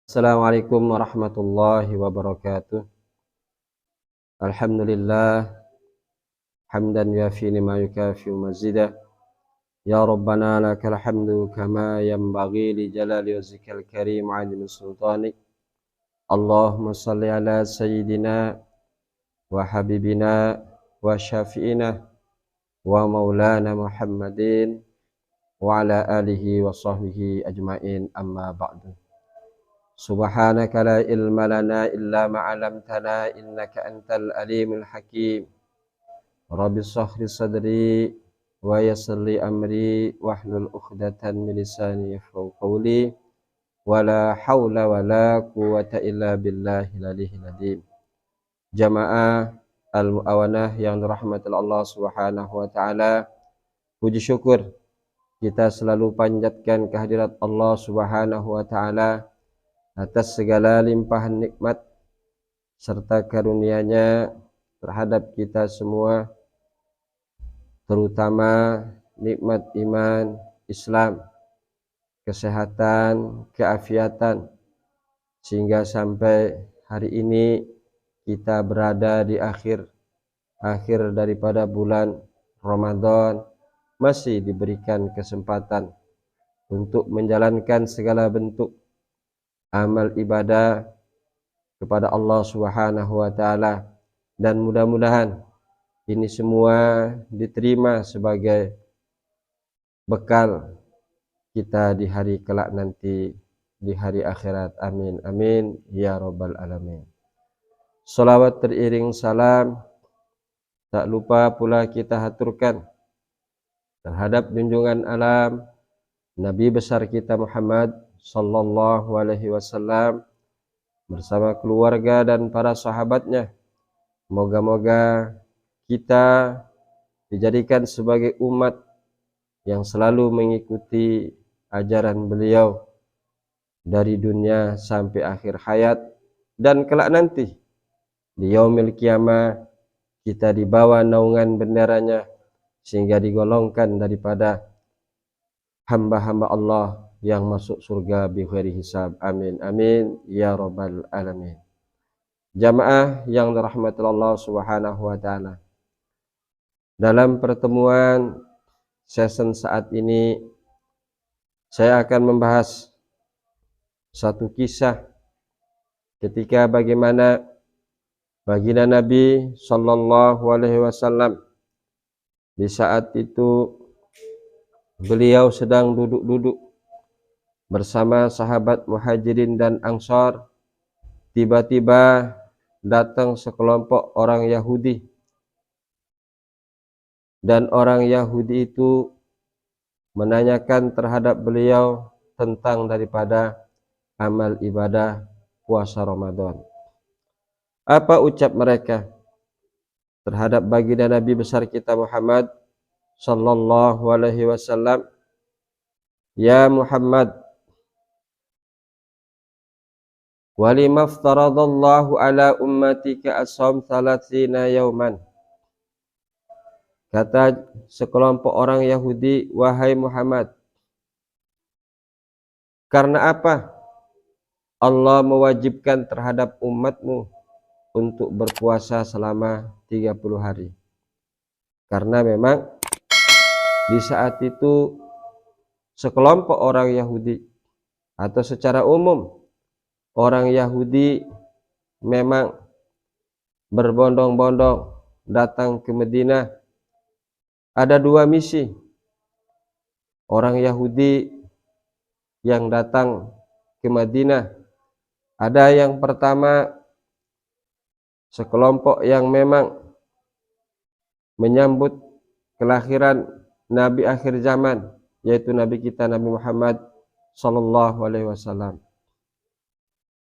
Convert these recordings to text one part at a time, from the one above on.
Assalamualaikum warahmatullahi wabarakatuh. Alhamdulillah hamdan yafi lima yukafi mazidah. Ya Rabbana lakal hamdu kama yanbaghi li jalali wajhikal karim 'azimi sultanik. Allahumma salli ala sayyidina wa habibina wa syafi'ina wa maulana Muhammadin wa ala alihi wa sahbihi ajma'in, amma ba'du. Subhanaka la ilma lana illa ma 'allamtana innaka antal alimul hakim. Rabbi shrah li sadri wa yassir li amri wahlul 'uqdatam min lisani yafqahu qawli. Wala haula wala quwwata illa billahil aliyyil azim. Jamaah al-mu'awanah yang dirahmati Allah Subhanahu wa taala, puji syukur kita selalu panjatkan kehadirat Allah Subhanahu wa taala atas segala limpahan nikmat serta karunia-Nya terhadap kita semua, terutama nikmat iman, Islam, kesehatan, keafiatan, sehingga sampai hari ini kita berada di akhir daripada bulan Ramadan, masih diberikan kesempatan untuk menjalankan segala bentuk amal ibadah kepada Allah Subhanahu wa taala, dan mudah-mudahan ini semua diterima sebagai bekal kita di hari kelak nanti, di hari akhirat. Amin amin ya rabbal alamin. Salawat teriring salam tak lupa pula kita haturkan terhadap junjungan alam Nabi besar kita Muhammad sallallahu alaihi wasallam bersama keluarga dan para sahabatnya. Moga-moga kita dijadikan sebagai umat yang selalu mengikuti ajaran beliau dari dunia sampai akhir hayat, dan kelak nanti di yaumil qiyamah kita dibawa naungan benderanya sehingga digolongkan daripada hamba-hamba Allah yang masuk surga bi ghairi hisab. Amin amin ya rabbal alamin. Jamaah yang dirahmati Allah Subhanahu wa taala, dalam pertemuan season saat ini saya akan membahas satu kisah ketika bagaimana baginda Nabi sallallahu alaihi wasallam di saat itu beliau sedang duduk-duduk bersama sahabat Muhajirin dan Ansar. Tiba-tiba datang sekelompok orang Yahudi, dan orang Yahudi itu menanyakan terhadap beliau tentang daripada amal ibadah puasa Ramadan. Apa ucap mereka terhadap baginda Nabi besar kita Muhammad sallallahu alaihi wasallam? Ya Muhammad, walima aftaradallahu ala ummatika asham 30 yauman. Kata sekelompok orang Yahudi, wahai Muhammad, karena apa Allah mewajibkan terhadap umatmu untuk berpuasa selama 30 hari? Karena memang di saat itu sekelompok orang Yahudi, atau secara umum orang Yahudi, memang berbondong-bondong datang ke Madinah. Ada dua misi orang Yahudi yang datang ke Madinah. Ada yang pertama, sekelompok yang memang menyambut kelahiran Nabi akhir zaman, yaitu Nabi kita Nabi Muhammad sallallahu alaihi wasallam.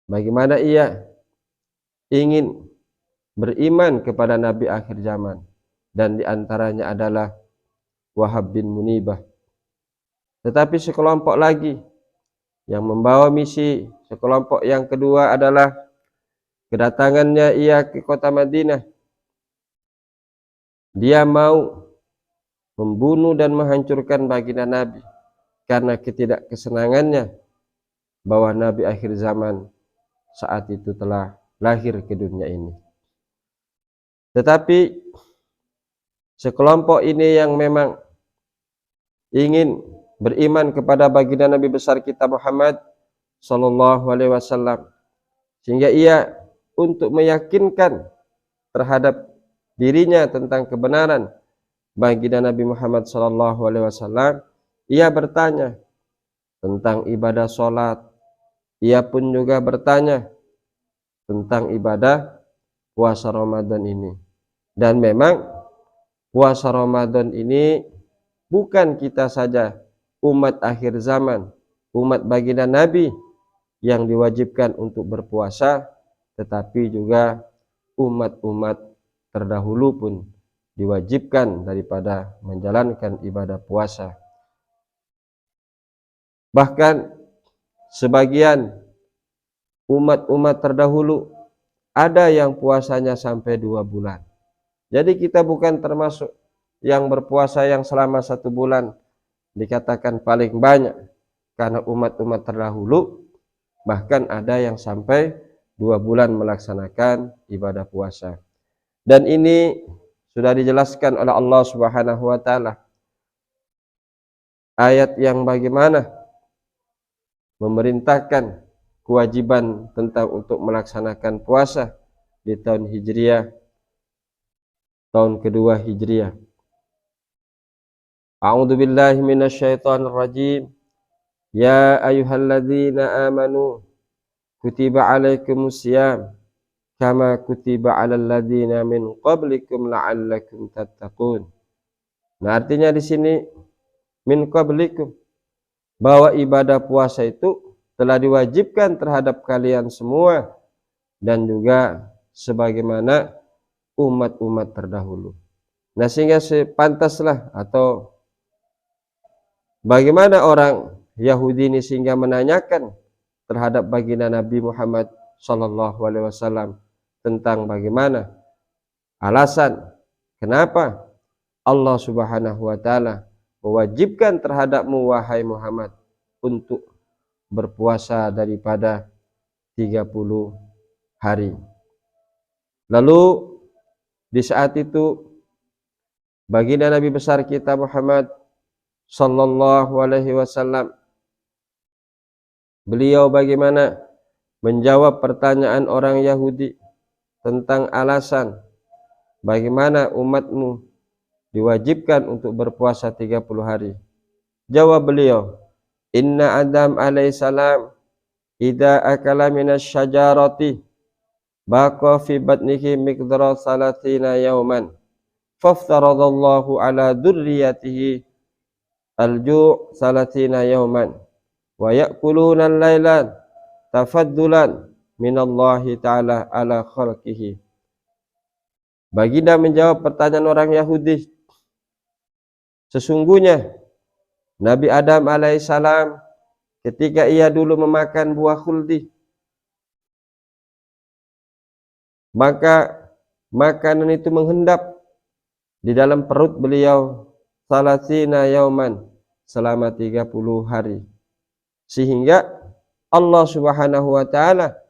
Bagaimana ia ingin beriman kepada Nabi akhir zaman, dan diantaranya adalah Wahab bin Munibah. Tetapi sekelompok lagi yang membawa misi, sekelompok yang kedua adalah kedatangannya ia ke kota Madinah. Dia mau membunuh dan menghancurkan baginda Nabi karena ketidakkesenangannya bahwa Nabi akhir zaman saat itu telah lahir ke dunia ini. Tetapi sekelompok ini yang memang ingin beriman kepada baginda Nabi besar kita Muhammad sallallahu alaihi wasallam, sehingga ia untuk meyakinkan terhadap dirinya tentang kebenaran baginda Nabi Muhammad sallallahu alaihi wasallam, ia bertanya tentang ibadah sholat. Ia pun juga bertanya tentang ibadah puasa Ramadan ini. Dan memang puasa Ramadan ini bukan kita saja umat akhir zaman, umat baginda Nabi yang diwajibkan untuk berpuasa, tetapi juga umat-umat terdahulu pun diwajibkan daripada menjalankan ibadah puasa. Bahkan sebagian umat-umat terdahulu ada yang puasanya sampai 2 bulan. Jadi kita bukan termasuk yang berpuasa yang selama 1 bulan dikatakan paling banyak, karena umat-umat terdahulu bahkan ada yang sampai 2 bulan melaksanakan ibadah puasa. Dan ini sudah dijelaskan oleh Allah Subhanahu wa taala. Ayat yang bagaimana memerintahkan kewajiban tentang untuk melaksanakan puasa di tahun Hijriah, tahun kedua Hijriah. A'udzu billahi minasyaitonir rajim. Ya ayyuhalladzina amanu kutiba alaikumusiyam kama kutiba alal ladzina min qablikum la'allakum tattaqun. Nah, artinya di sini min qablikum, bahwa ibadah puasa itu telah diwajibkan terhadap kalian semua dan juga sebagaimana umat-umat terdahulu. Nah, sehingga sepantaslah, atau bagaimana orang Yahudi ini sehingga menanyakan terhadap baginda Nabi Muhammad sallallahu alaihi wasallam tentang bagaimana alasan kenapa Allah Subhanahu wa taala mewajibkan terhadapmu wahai Muhammad untuk berpuasa daripada 30 hari. Lalu di saat itu baginda Nabi besar kita Muhammad sallallahu alaihi wasallam, beliau bagaimana menjawab pertanyaan orang Yahudi tentang alasan bagaimana umatmu diwajibkan untuk berpuasa 30 hari. Jawab beliau, inna Adam alaihissalam idza akala minas syajarati baqa fi batnihi miqdara salatina yawman faftaradallahu ala dzurriyyatihi al-ju' salatina yawman wa ya'kuluna al-lailan tafaddulan minallahi ta'ala ala khalqihi. Baginda menjawab pertanyaan orang Yahudi, sesungguhnya Nabi Adam alaihissalam ketika ia dulu memakan buah khuldi, maka makanan itu menghendap di dalam perut beliau salasina yauman, selama 30 hari. Sehingga Allah Subhanahu wa taala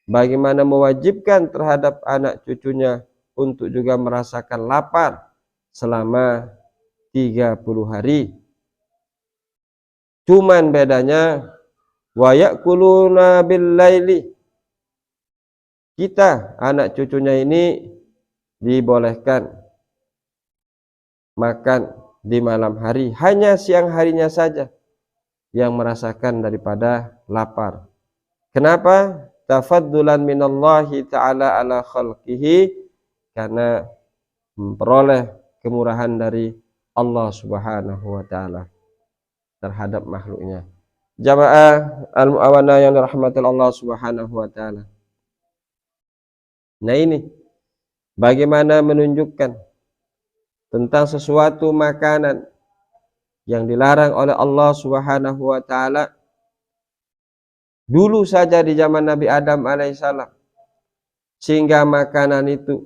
bagaimana mewajibkan terhadap anak cucunya untuk juga merasakan lapar selama 30 hari. Cuman bedanya wa ya'kuluna bil laili, kita anak cucunya ini dibolehkan makan di malam hari, hanya siang harinya saja yang merasakan daripada lapar. Kenapa? Tafaddulan minallahi ta'ala ala khalqihi, karena memperoleh kemurahan dari Allah Subhanahu wa taala terhadap makhluknya. Jamaah al-mu'awana yang dirahmati Allah Subhanahu wa taala. Nah, ini bagaimana menunjukkan tentang sesuatu makanan yang dilarang oleh Allah Subhanahu wa taala dulu saja di zaman Nabi Adam alaihissalam, sehingga makanan itu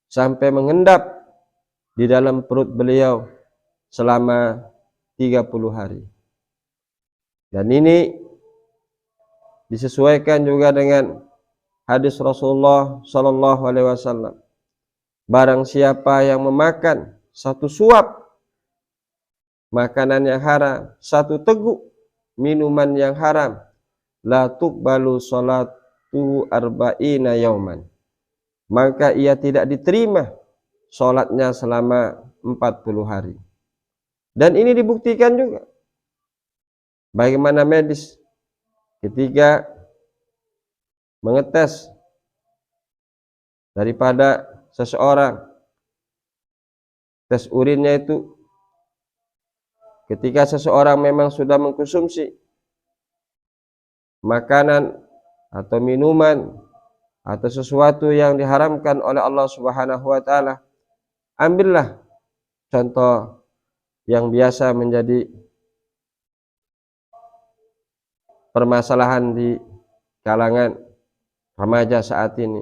sampai mengendap di dalam perut beliau selama 30 hari. Dan ini disesuaikan juga dengan hadis Rasulullah Sallallahu Alaihi Wasallam. Barang siapa yang memakan satu suap makanan yang haram, satu teguk minuman yang haram, la tuqbalu salatu arba'ina yauman, maka ia tidak diterima salatnya selama 40 hari. Dan ini dibuktikan juga bagaimana medis ketika mengetes daripada seseorang, tes urinnya itu ketika seseorang memang sudah mengkonsumsi makanan atau minuman atau sesuatu yang diharamkan oleh Allah Subhanahu wa taala, ambillah contoh yang biasa menjadi permasalahan di kalangan remaja saat ini,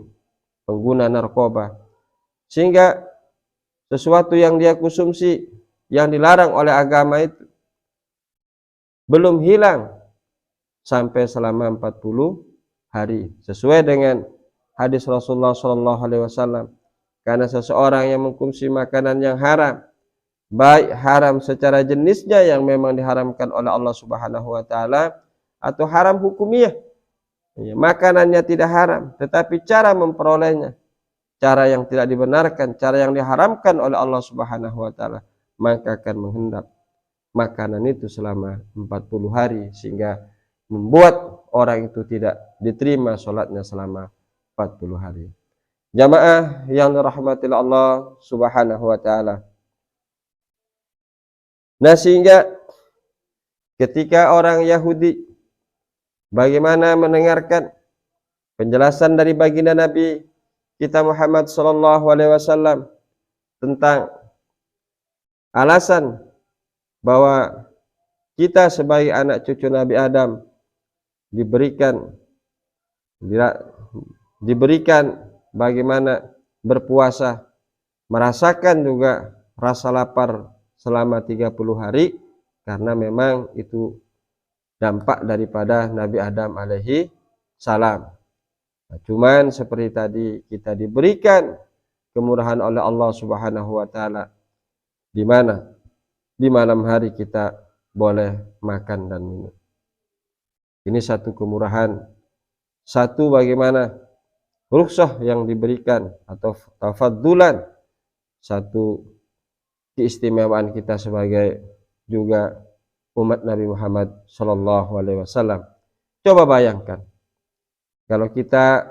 pengguna narkoba, sehingga sesuatu yang dia konsumsi yang dilarang oleh agama itu belum hilang sampai selama 40 hari, sesuai dengan hadis Rasulullah Sallallahu Alaihi Wasallam. Karena seseorang yang mengkonsumsi makanan yang haram, baik haram secara jenisnya yang memang diharamkan oleh Allah Subhanahu wa taala, atau haram hukumiyah, makanannya tidak haram tetapi cara memperolehnya, cara yang tidak dibenarkan, cara yang diharamkan oleh Allah Subhanahu wa taala, maka akan menghendap makanan itu selama 40 hari, sehingga membuat orang itu tidak diterima sholatnya selama 40 hari. Jamaah yang dirahmati Allah Subhanahu wa taala. Nah, sehingga ketika orang Yahudi bagaimana mendengarkan penjelasan dari baginda Nabi kita Muhammad sallallahu alaihi wasallam tentang alasan bahwa kita sebagai anak cucu Nabi Adam diberikan bagaimana berpuasa, merasakan juga rasa lapar selama 30 hari, karena memang itu dampak daripada Nabi Adam alaihi salam. Nah, cuman seperti tadi kita diberikan kemurahan oleh Allah Subhanahu wa taala, di mana di malam hari kita boleh makan dan minum. Ini satu kemurahan, satu bagaimana rukhsah yang diberikan atau tafaddulan, satu keistimewaan kita sebagai juga umat Nabi Muhammad sallallahu alaihi wasallam. Coba bayangkan kalau kita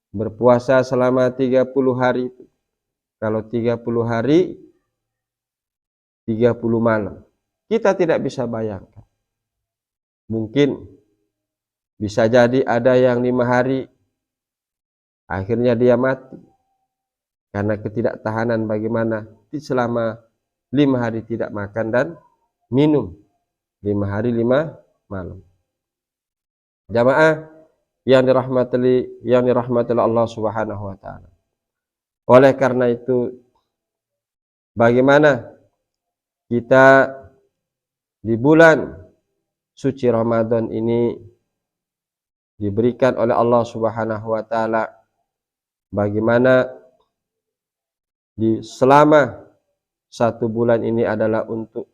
berpuasa selama 30 hari, kalau 30 hari 30 malam, kita tidak bisa bayangkan. Mungkin bisa jadi ada yang 5 hari akhirnya dia mati karena ketidaktahanan bagaimana selama 5 hari tidak makan dan minum, 5 hari 5 malam. Jamaah yang dirahmati Allah Subhanahu wa taala. Oleh karena itu, bagaimana kita di bulan suci Ramadan ini diberikan oleh Allah Subhanahu wa taala, bagaimana di selama 1 bulan ini adalah untuk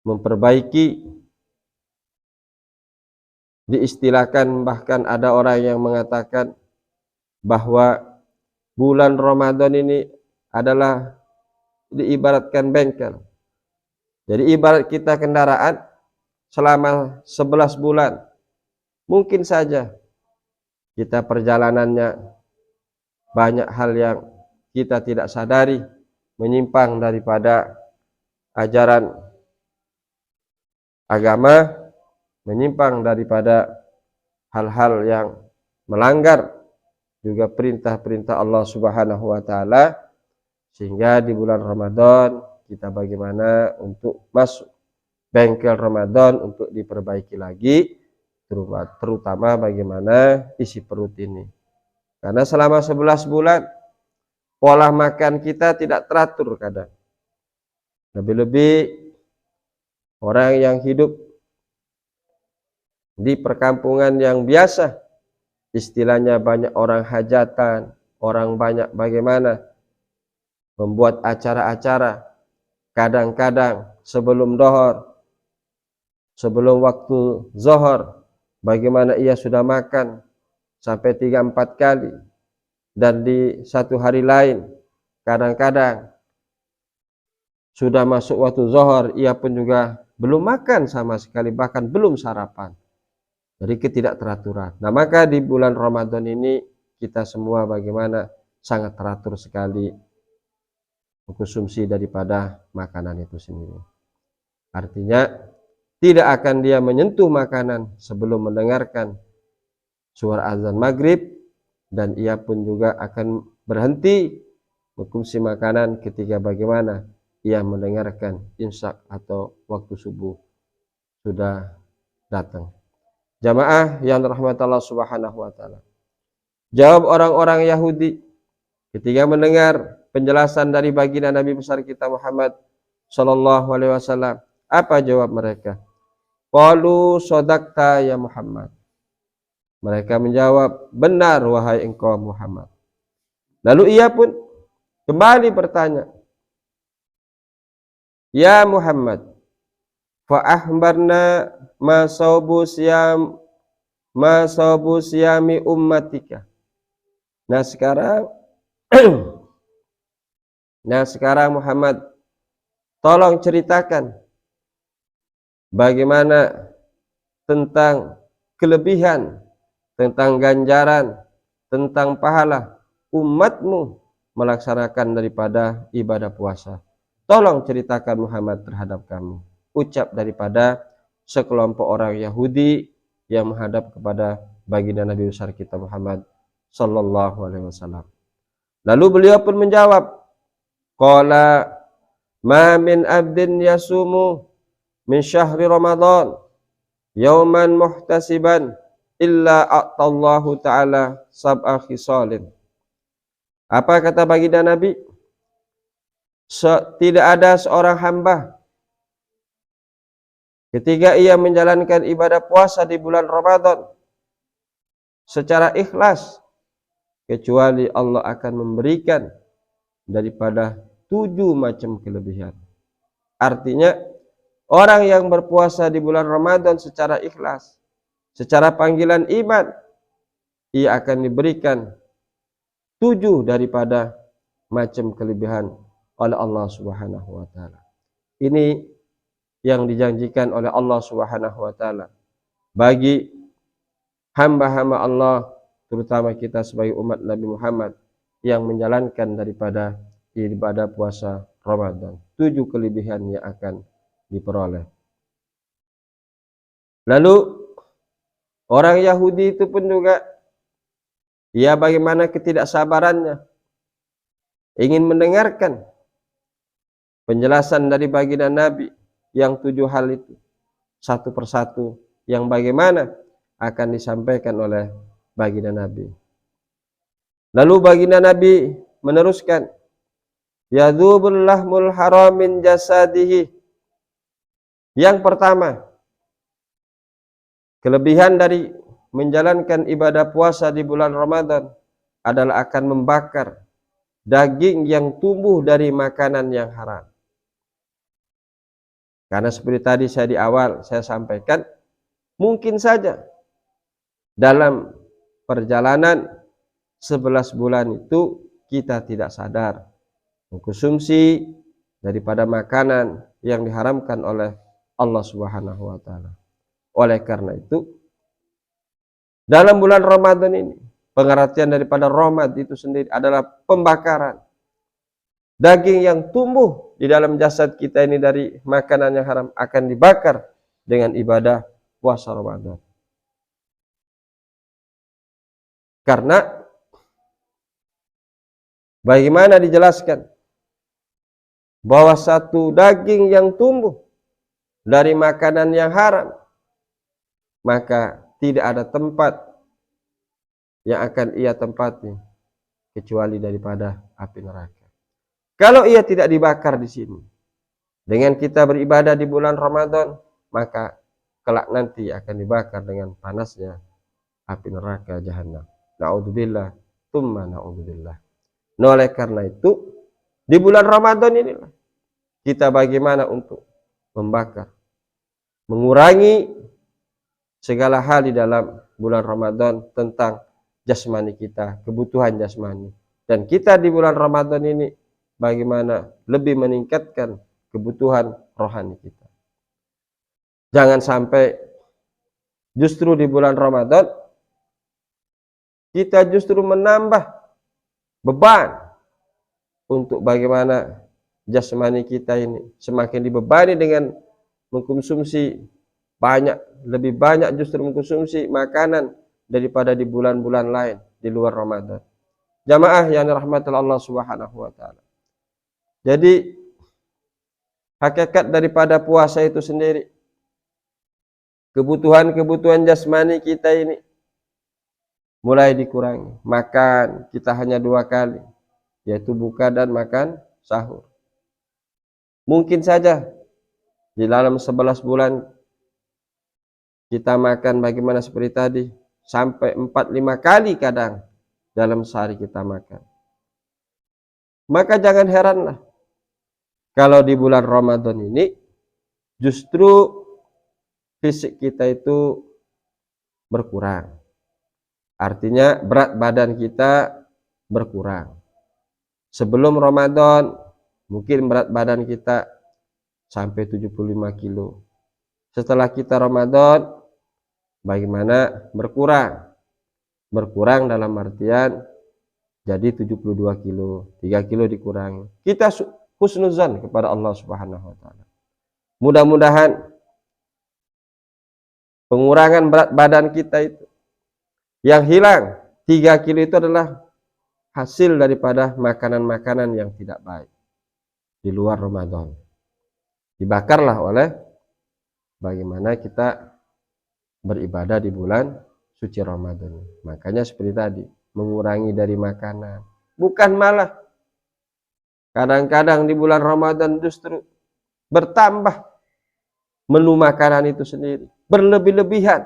memperbaiki, diistilahkan bahkan ada orang yang mengatakan bahwa bulan Ramadan ini adalah diibaratkan bengkel. Jadi ibarat kita kendaraan selama 11 bulan, mungkin saja kita perjalanannya banyak hal yang kita tidak sadari, menyimpang daripada ajaran agama, menyimpang daripada hal-hal yang melanggar juga perintah-perintah Allah Subhanahu wa taala, sehingga di bulan Ramadan kita bagaimana untuk masuk bengkel Ramadan untuk diperbaiki lagi, terutama bagaimana isi perut ini. Karena selama 11 bulan pola makan kita tidak teratur kadang. Lebih-lebih orang yang hidup di perkampungan yang biasa, istilahnya banyak orang hajatan, orang banyak bagaimana membuat acara-acara, kadang-kadang sebelum dohor, sebelum waktu zohor, bagaimana ia sudah makan sampai 3-4 kali, dan di satu hari lain kadang-kadang sudah masuk waktu zohor, ia pun juga belum makan sama sekali, bahkan belum sarapan. Jadi ketidakteraturan. Nah, maka di bulan Ramadan ini kita semua bagaimana sangat teratur sekali mengkonsumsi daripada makanan itu sendiri. Artinya tidak akan dia menyentuh makanan sebelum mendengarkan suara azan maghrib, dan ia pun juga akan berhenti mengkonsumsi makanan ketika bagaimana ia mendengarkan imsak atau waktu subuh sudah datang. Jamaah yang dirahmati Allah Subhanahu wa taala. Jawab orang-orang Yahudi ketika mendengar penjelasan dari baginda Nabi besar kita Muhammad sallallahu alaihi wasallam. Apa jawab mereka? Qalu shadaqta ya Muhammad. Mereka menjawab, benar wahai engkau Muhammad. Lalu ia pun kembali bertanya, ya Muhammad, fa ahbarna ma saubu siyami ummatika. Nah sekarang Muhammad, tolong ceritakan bagaimana tentang kelebihan, tentang ganjaran, tentang pahala umatmu melaksanakan daripada ibadah puasa. Tolong ceritakan Muhammad terhadap kami. Ucap daripada sekelompok orang Yahudi yang menghadap kepada baginda Nabi besar kita Muhammad sallallahu alaihi wasallam. Lalu beliau pun menjawab, qala ma min abdin yasumu min syahri Ramadan yauman muhtasiban illa a'tallahu ta'ala sab'a khisalin. Apa kata baginda Nabi? Tidak ada seorang hamba ketika ia menjalankan ibadah puasa di bulan Ramadan secara ikhlas, kecuali Allah akan memberikan daripada 7 macam kelebihan. Artinya orang yang berpuasa di bulan Ramadan secara ikhlas, secara panggilan iman, ia akan diberikan 7 daripada macam kelebihan oleh Allah Subhanahu wa taala. Ini yang dijanjikan oleh Allah Subhanahu wa taala bagi hamba-hamba Allah, terutama kita sebagai umat Nabi Muhammad yang menjalankan daripada ibadah puasa Ramadan. 7 kelebihan yang akan diperoleh. Lalu orang Yahudi itu pun juga, ya bagaimana ketidaksabarannya ingin mendengarkan penjelasan dari baginda Nabi yang 7 hal itu satu persatu, yang bagaimana akan disampaikan oleh baginda Nabi. Lalu baginda Nabi meneruskan, yadzubul lahmul haram min jasadihi. Yang pertama, kelebihan dari menjalankan ibadah puasa di bulan Ramadan adalah akan membakar daging yang tumbuh dari makanan yang haram. Karena seperti tadi saya di awal saya sampaikan, mungkin saja dalam perjalanan 11 bulan itu kita tidak sadar mengkonsumsi daripada makanan yang diharamkan oleh Allah Subhanahu wa taala. Oleh karena itu, dalam bulan Ramadan ini, pengertian daripada Ramadan itu sendiri adalah pembakaran daging yang tumbuh di dalam jasad kita ini dari makanan yang haram akan dibakar dengan ibadah puasa Ramadan. Karena bagaimana dijelaskan bahwa satu daging yang tumbuh dari makanan yang haram, maka tidak ada tempat yang akan ia tempati kecuali daripada api neraka. Kalau ia tidak dibakar di sini, dengan kita beribadah di bulan Ramadan, maka kelak nanti akan dibakar dengan panasnya api neraka jahanam. Na'udzubillah, tsumma na'udzubillah. Nah, oleh karena itu di bulan Ramadan inilah kita bagaimana untuk membakar, mengurangi segala hal di dalam bulan Ramadan tentang jasmani kita, kebutuhan jasmani. Dan kita di bulan Ramadan ini bagaimana lebih meningkatkan kebutuhan rohani kita. Jangan sampai justru di bulan Ramadan kita justru menambah beban untuk bagaimana jasmani kita ini semakin dibebani dengan mengkonsumsi lebih banyak justru mengkonsumsi makanan daripada di bulan-bulan lain di luar Ramadan. Jamaah yang dirahmati Allah Subhanahu wa taala. Jadi hakikat daripada puasa itu sendiri, kebutuhan-kebutuhan jasmani kita ini mulai dikurangi. Makan kita hanya 2 kali, yaitu buka dan makan sahur. Mungkin saja di dalam 11 bulan kita makan bagaimana seperti tadi, sampai 4-5 kali kadang dalam sehari kita makan. Maka jangan heranlah kalau di bulan Ramadan ini justru fisik kita itu berkurang. Artinya berat badan kita berkurang. Sebelum Ramadan mungkin berat badan kita sampai 75 kilo. Setelah kita Ramadan bagaimana berkurang? Berkurang dalam artian jadi 72 kilo, 3 kilo dikurangi. Kita husnuzan kepada Allah Subhanahu wa taala. Mudah-mudahan pengurangan berat badan kita itu yang hilang 3 kilo itu adalah hasil daripada makanan-makanan yang tidak baik di luar Ramadan. Dibakarlah oleh bagaimana kita beribadah di bulan suci Ramadan. Makanya seperti tadi, mengurangi dari makanan. Bukan malah kadang-kadang di bulan Ramadan justru bertambah menu makanan itu sendiri. Berlebih-lebihan.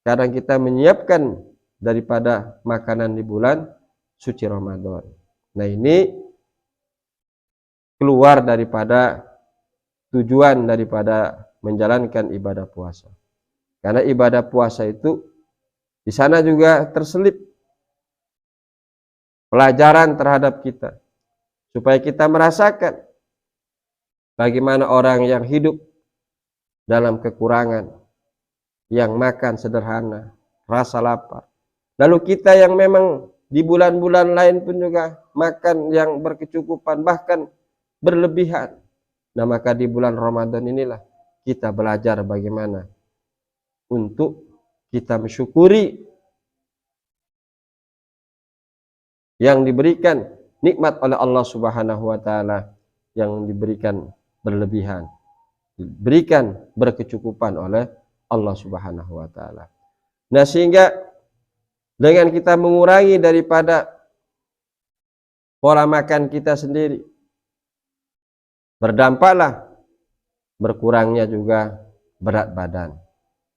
Kadang kita menyiapkan daripada makanan di bulan suci Ramadan. Nah, ini keluar daripada tujuan daripada menjalankan ibadah puasa. Karena ibadah puasa itu di sana juga terselip pelajaran terhadap kita, supaya kita merasakan bagaimana orang yang hidup dalam kekurangan, yang makan sederhana, rasa lapar. Lalu kita yang memang di bulan-bulan lain pun juga makan yang berkecukupan, bahkan berlebihan. Nah, maka di bulan Ramadan inilah kita belajar bagaimana untuk kita mensyukuri yang diberikan nikmat oleh Allah Subhanahu wa taala, yang diberikan berlebihan, diberikan berkecukupan oleh Allah Subhanahu wa taala. Nah, sehingga dengan kita mengurangi daripada pola makan kita sendiri, berdampaklah berkurangnya juga berat badan.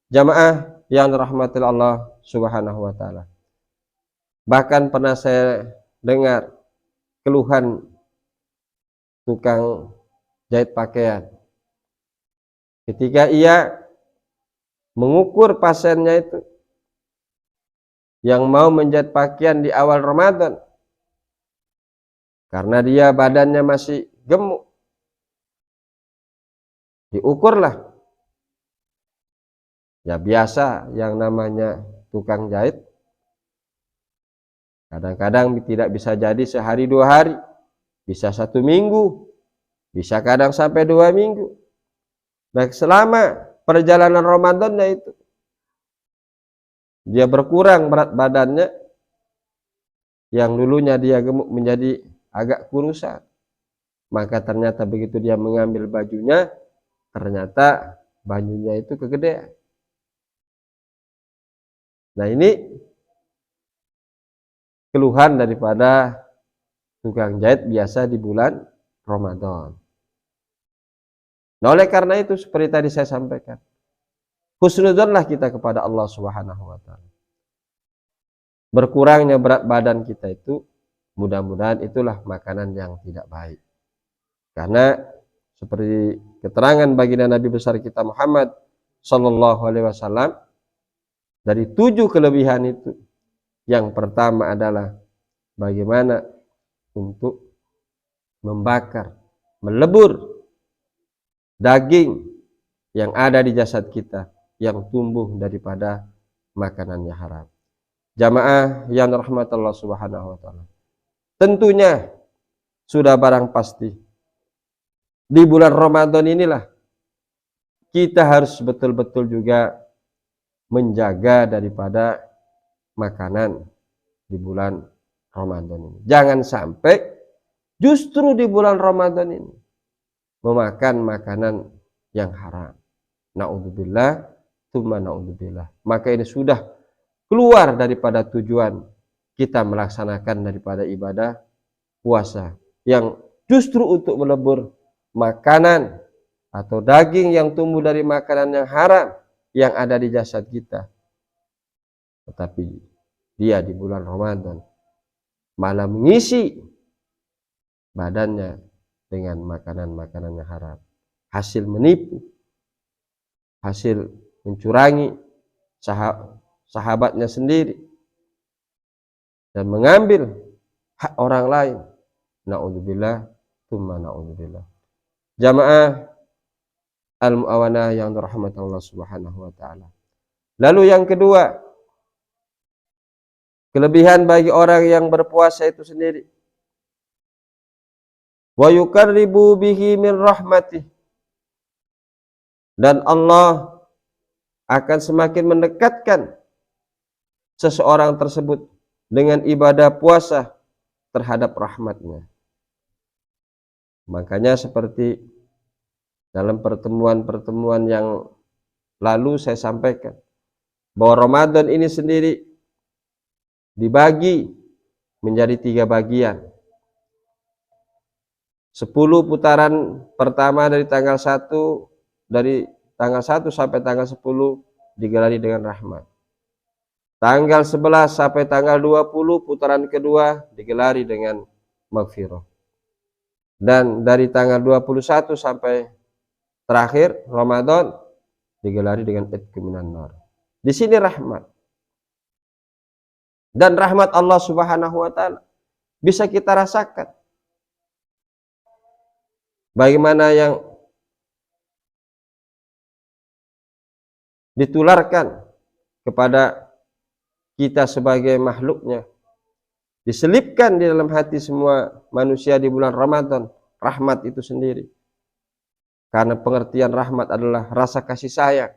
Jamaah yang dirahmati Allah Subhanahu wa taala. Bahkan pernah saya dengar keluhan tukang jahit pakaian. Ketika ia mengukur pasiennya itu yang mau menjahit pakaian di awal Ramadan, karena dia badannya masih gemuk, diukurlah. Ya biasa yang namanya tukang jahit, kadang-kadang tidak bisa jadi sehari 2 hari, bisa 1 minggu, bisa kadang sampai 2 minggu. Nah, selama perjalanan Ramadannya itu dia berkurang berat badannya, yang dulunya dia gemuk menjadi agak kurusan. Maka ternyata begitu dia mengambil bajunya, ternyata bajunya itu kegedean. Nah, ini keluhan daripada tukang jahit biasa di bulan Ramadan. Nah, oleh karena itu seperti tadi saya sampaikan, husnudzonlah kita kepada Allah Subhanahu wa taala. Berkurangnya berat badan kita itu mudah-mudahan itulah makanan yang tidak baik. Karena seperti keterangan baginda Nabi besar kita Muhammad sallallahu alaihi wasallam, dari 7 kelebihan itu, yang pertama adalah bagaimana untuk membakar, melebur daging yang ada di jasad kita yang tumbuh daripada makanannya haram. Jamaah yang rahmat Allah Subhanahu wa taala, tentunya sudah barang pasti di bulan Ramadan inilah kita harus betul-betul juga menjaga daripada makanan di bulan Ramadan ini. Jangan sampai justru di bulan Ramadan ini memakan makanan yang haram. Na'udzubillah, tsumma na'udzubillah. Maka ini sudah keluar daripada tujuan kita melaksanakan daripada ibadah puasa, yang justru untuk melebur makanan atau daging yang tumbuh dari makanan yang haram yang ada di jasad kita. Tetapi dia di bulan Ramadan malah mengisi badannya dengan makanan-makanan yang haram, hasil menipu, hasil mencurangi sahabatnya sendiri dan mengambil hak orang lain. Na'udzubillah, tsumma na'udzubillah. Jamaah al-mu'awanah yang dirahmati Allah Subhanahu wa taala. Lalu yang kedua, kelebihan bagi orang yang berpuasa itu sendiri, wa yuqarribu bihi min rahmatih, dan Allah akan semakin mendekatkan seseorang tersebut dengan ibadah puasa terhadap rahmatnya. Makanya seperti dalam pertemuan-pertemuan yang lalu saya sampaikan bahwa Ramadan ini sendiri dibagi menjadi 3 bagian. 10 putaran pertama dari tanggal 1 sampai tanggal 10 digelari dengan rahmat. Tanggal 11 sampai tanggal 20 putaran kedua digelari dengan maghfirah. Dan dari tanggal 21 sampai terakhir Ramadan digelari dengan itqu minan nar. Di sini rahmat. Dan rahmat Allah Subhanahu wa taala bisa kita rasakan. Bagaimana yang ditularkan kepada kita sebagai makhluknya, diselipkan di dalam hati semua manusia di bulan Ramadan, rahmat itu sendiri. Karena pengertian rahmat adalah rasa kasih sayang.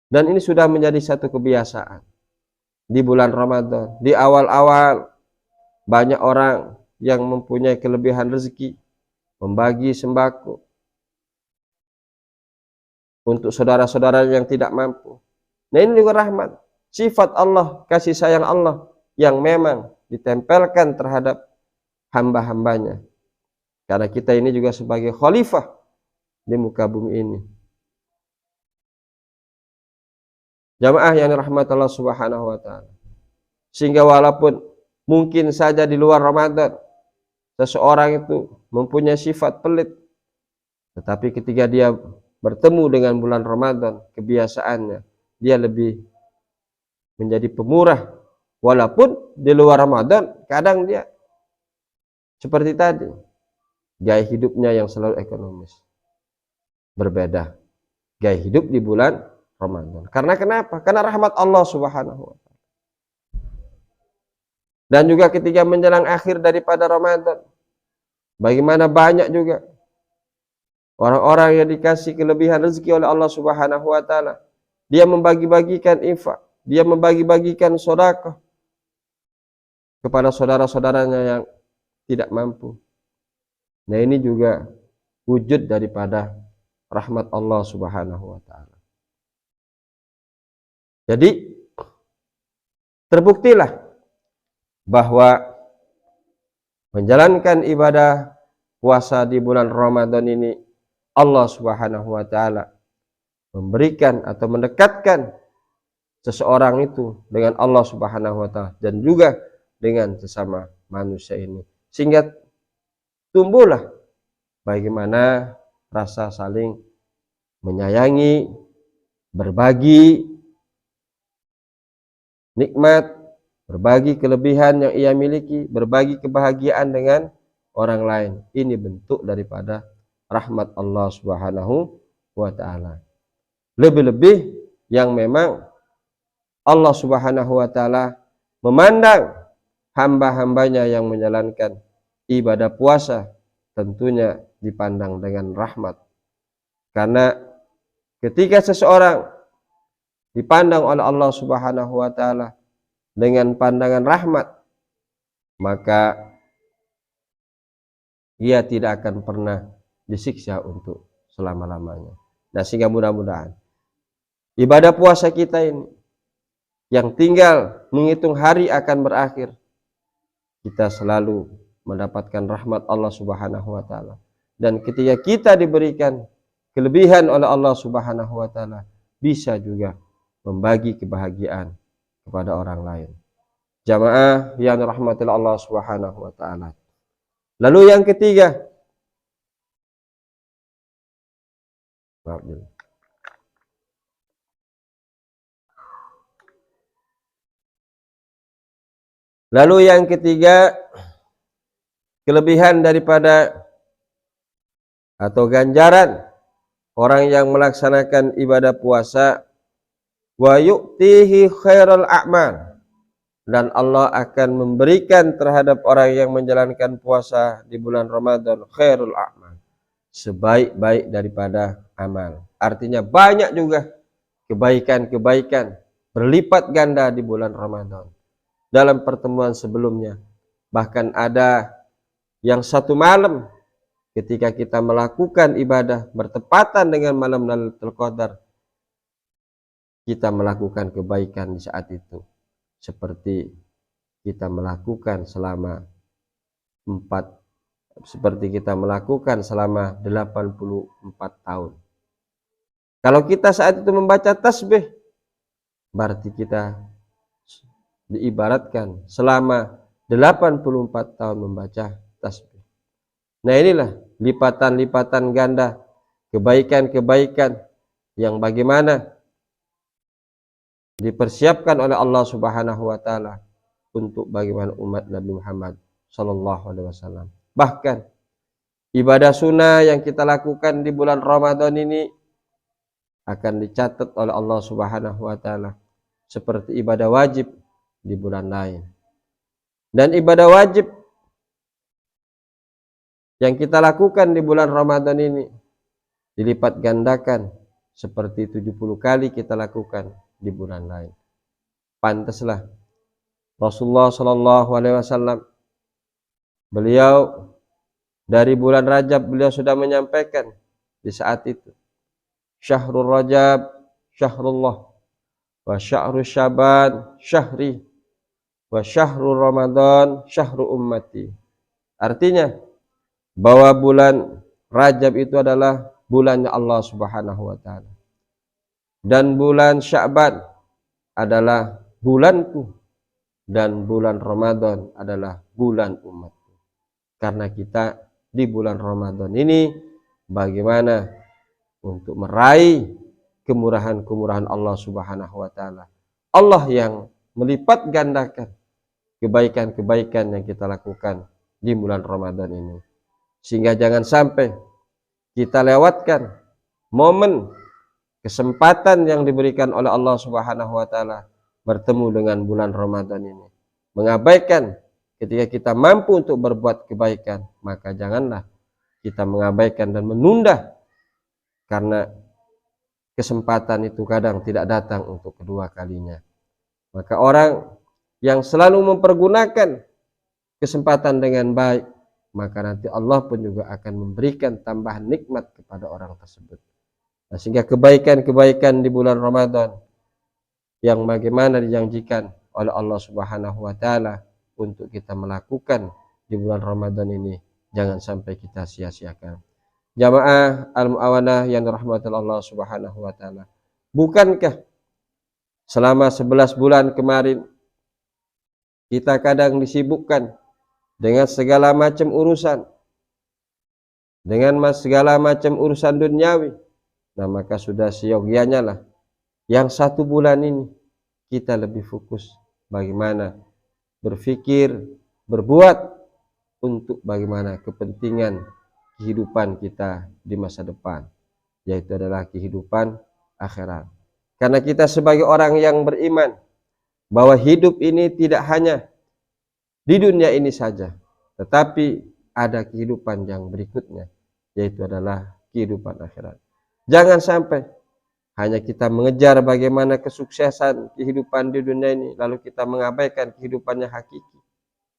Dan ini sudah menjadi satu kebiasaan. Di bulan Ramadan, di awal-awal banyak orang yang mempunyai kelebihan rezeki membagi sembako untuk saudara-saudara yang tidak mampu. Nah, ini juga rahmat. Sifat Allah, kasih sayang Allah yang memang ditempelkan terhadap hamba-hambanya. Karena kita ini juga sebagai khalifah di muka bumi ini. Jamaah yang dirahmati Allah Subhanahu wa taala. Sehingga walaupun mungkin saja di luar Ramadan seseorang itu mempunyai sifat pelit, tetapi ketika dia bertemu dengan bulan Ramadan, kebiasaannya dia lebih menjadi pemurah. Walaupun di luar Ramadan kadang dia seperti tadi, gaya hidupnya yang selalu ekonomis. Berbeda gaya hidup di bulan Ramadan. Karena kenapa? Karena rahmat Allah Subhanahu wa taala. Dan juga ketika menjelang akhir daripada Ramadan, bagaimana banyak juga orang-orang yang dikasih kelebihan rezeki oleh Allah Subhanahu wa taala. Dia membagi-bagikan infak, dia membagi-bagikan sedekah kepada saudara-saudaranya yang tidak mampu. Nah, ini juga wujud daripada rahmat Allah Subhanahu wa taala. Jadi terbuktilah bahwa menjalankan ibadah puasa di bulan Ramadan ini Allah Subhanahu wa taala memberikan atau mendekatkan seseorang itu dengan Allah Subhanahu wa taala dan juga dengan sesama manusia ini, sehingga tumbuhlah bagaimana rasa saling menyayangi, berbagi nikmat, berbagi kelebihan yang ia miliki, berbagi kebahagiaan dengan orang lain. Ini bentuk daripada rahmat Allah Subhanahu wa taala. Lebih-lebih yang memang Allah Subhanahu wa taala memandang hamba-hambanya yang menjalankan ibadah puasa tentunya dipandang dengan rahmat. Karena ketika seseorang dipandang oleh Allah Subhanahu wa taala dengan pandangan rahmat, maka ia tidak akan pernah disiksa untuk selama-lamanya. Nah, sehingga mudah-mudahan ibadah puasa kita ini yang tinggal menghitung hari akan berakhir, kita selalu mendapatkan rahmat Allah Subhanahu wa taala. Dan ketika kita diberikan kelebihan oleh Allah Subhanahu wa taala, bisa juga membagi kebahagiaan kepada orang lain. Jamaah yang dirahmati Allah Subhanahu wa taala. Lalu yang ketiga, kelebihan daripada atau ganjaran orang yang melaksanakan ibadah puasa, wa yu'tihi khairal a'mal, dan Allah akan memberikan terhadap orang yang menjalankan puasa di bulan Ramadan khairul a'mal, sebaik-baik daripada amal. Artinya banyak juga kebaikan-kebaikan berlipat ganda di bulan Ramadan. Dalam pertemuan sebelumnya bahkan ada yang satu malam ketika kita melakukan ibadah bertepatan dengan malam Lailatul Qadar, kita melakukan kebaikan di saat itu seperti kita melakukan selama 84 tahun. Kalau kita saat itu membaca tasbih, berarti kita diibaratkan selama 84 tahun membaca tasbih. Nah, inilah lipatan-lipatan ganda kebaikan-kebaikan yang bagaimana dipersiapkan oleh Allah Subhanahu wa taala untuk bagaimana umat Nabi Muhammad sallallahu alaihi wasallam. Bahkan ibadah sunnah yang kita lakukan di bulan Ramadan ini akan dicatat oleh Allah Subhanahu wa taala seperti ibadah wajib di bulan lain. Dan ibadah wajib yang kita lakukan di bulan Ramadan ini dilipat gandakan seperti 70 kali kita lakukan di bulan lain. Pantaslah Rasulullah sallallahu alaihi wasallam, beliau dari bulan Rajab beliau sudah menyampaikan di saat itu, Syahrul Rajab syahrullah wa syahrul Syaban syahri wa syahrul Ramadan syahru ummati. Artinya bahwa bulan Rajab itu adalah bulannya Allah Subhanahu wa taala, dan bulan Sya'ban adalah bulanku, dan bulan Ramadan adalah bulan umatku. Karena kita di bulan Ramadan ini bagaimana untuk meraih kemurahan-kemurahan Allah Subhanahu wa taala. Allah yang melipat gandakan kebaikan-kebaikan yang kita lakukan di bulan Ramadan ini. Sehingga jangan sampai kita lewatkan momen kesempatan yang diberikan oleh Allah Subhanahu wa taala bertemu dengan bulan Ramadan ini, mengabaikan ketika kita mampu untuk berbuat kebaikan. Maka janganlah kita mengabaikan dan menunda, karena kesempatan itu kadang tidak datang untuk kedua kalinya. Maka orang yang selalu mempergunakan kesempatan dengan baik, maka nanti Allah pun juga akan memberikan tambahan nikmat kepada orang tersebut. Nah, sehingga kebaikan-kebaikan di bulan Ramadan yang bagaimana dijanjikan oleh Allah Subhanahu wa taala untuk kita melakukan di bulan Ramadan ini, jangan sampai kita sia-siakan. Jamaah Al-Mu'awanah yang dirahmati Allah Subhanahu wa taala. Bukankah selama 11 bulan kemarin kita kadang disibukkan dengan segala macam urusan, dengan segala macam urusan duniawi. Nah, maka sudah seyogyanya lah yang 1 bulan ini kita lebih fokus bagaimana berpikir, berbuat untuk bagaimana kepentingan kehidupan kita di masa depan, yaitu adalah kehidupan akhirat. Karena kita sebagai orang yang beriman bahwa hidup ini tidak hanya di dunia ini saja, tetapi ada kehidupan yang berikutnya, yaitu adalah kehidupan akhirat. Jangan sampai hanya kita mengejar bagaimana kesuksesan kehidupan di dunia ini, lalu kita mengabaikan kehidupannya hakiki,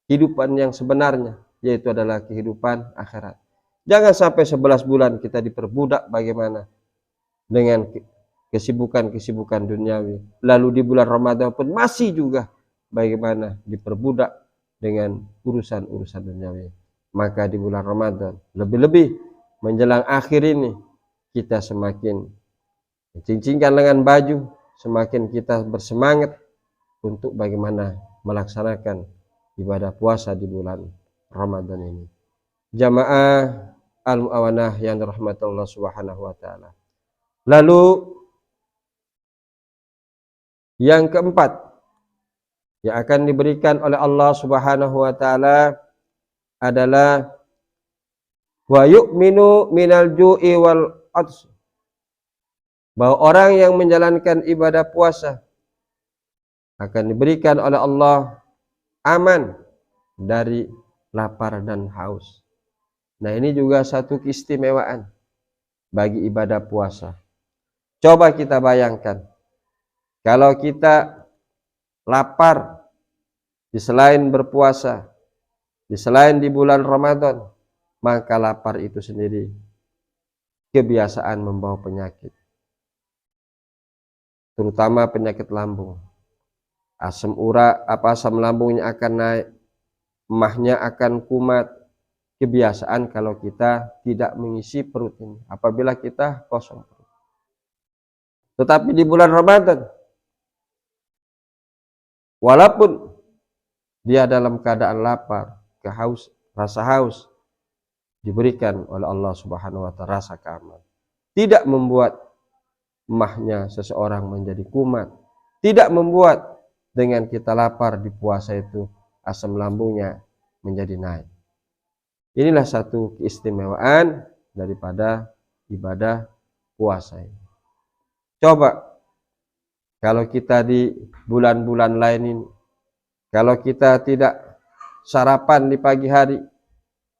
kehidupan yang sebenarnya, yaitu adalah kehidupan akhirat. Jangan sampai 11 bulan kita diperbudak bagaimana dengan kesibukan-kesibukan duniawi, lalu di bulan Ramadan pun masih juga bagaimana diperbudak dengan urusan-urusan duniawi. Maka di bulan Ramadan, lebih-lebih menjelang akhir ini, kita semakin cincingkan lengan baju, semakin kita bersemangat untuk bagaimana melaksanakan ibadah puasa di bulan Ramadan ini. Jamaah al-mu'awanah yang dirahmati Allah Subhanahu wa taala. Lalu yang keempat yang akan diberikan oleh Allah Subhanahu wa taala adalah wa yu'minu minal ju'i wal 'atsy. Bahwa orang yang menjalankan ibadah puasa akan diberikan oleh Allah aman dari lapar dan haus. Nah, ini juga satu keistimewaan bagi ibadah puasa. Coba kita bayangkan, kalau kita lapar di selain berpuasa, di selain di bulan Ramadan, maka lapar itu sendiri kebiasaan membawa penyakit, terutama penyakit lambung. Asam lambungnya akan naik, emahnya akan kumat. Kebiasaan kalau kita tidak mengisi perut ini apabila kita kosong perut. Tetapi di bulan Ramadan, walaupun dia dalam keadaan lapar, rasa haus, diberikan oleh Allah Subhanahu wa taala rasa keamanan. Tidak membuat emahnya seseorang menjadi kumat, tidak membuat dengan kita lapar di puasa itu asam lambungnya menjadi naik. Inilah satu keistimewaan daripada ibadah puasa ini. Coba kalau kita di bulan-bulan lain ini, kalau kita tidak sarapan di pagi hari,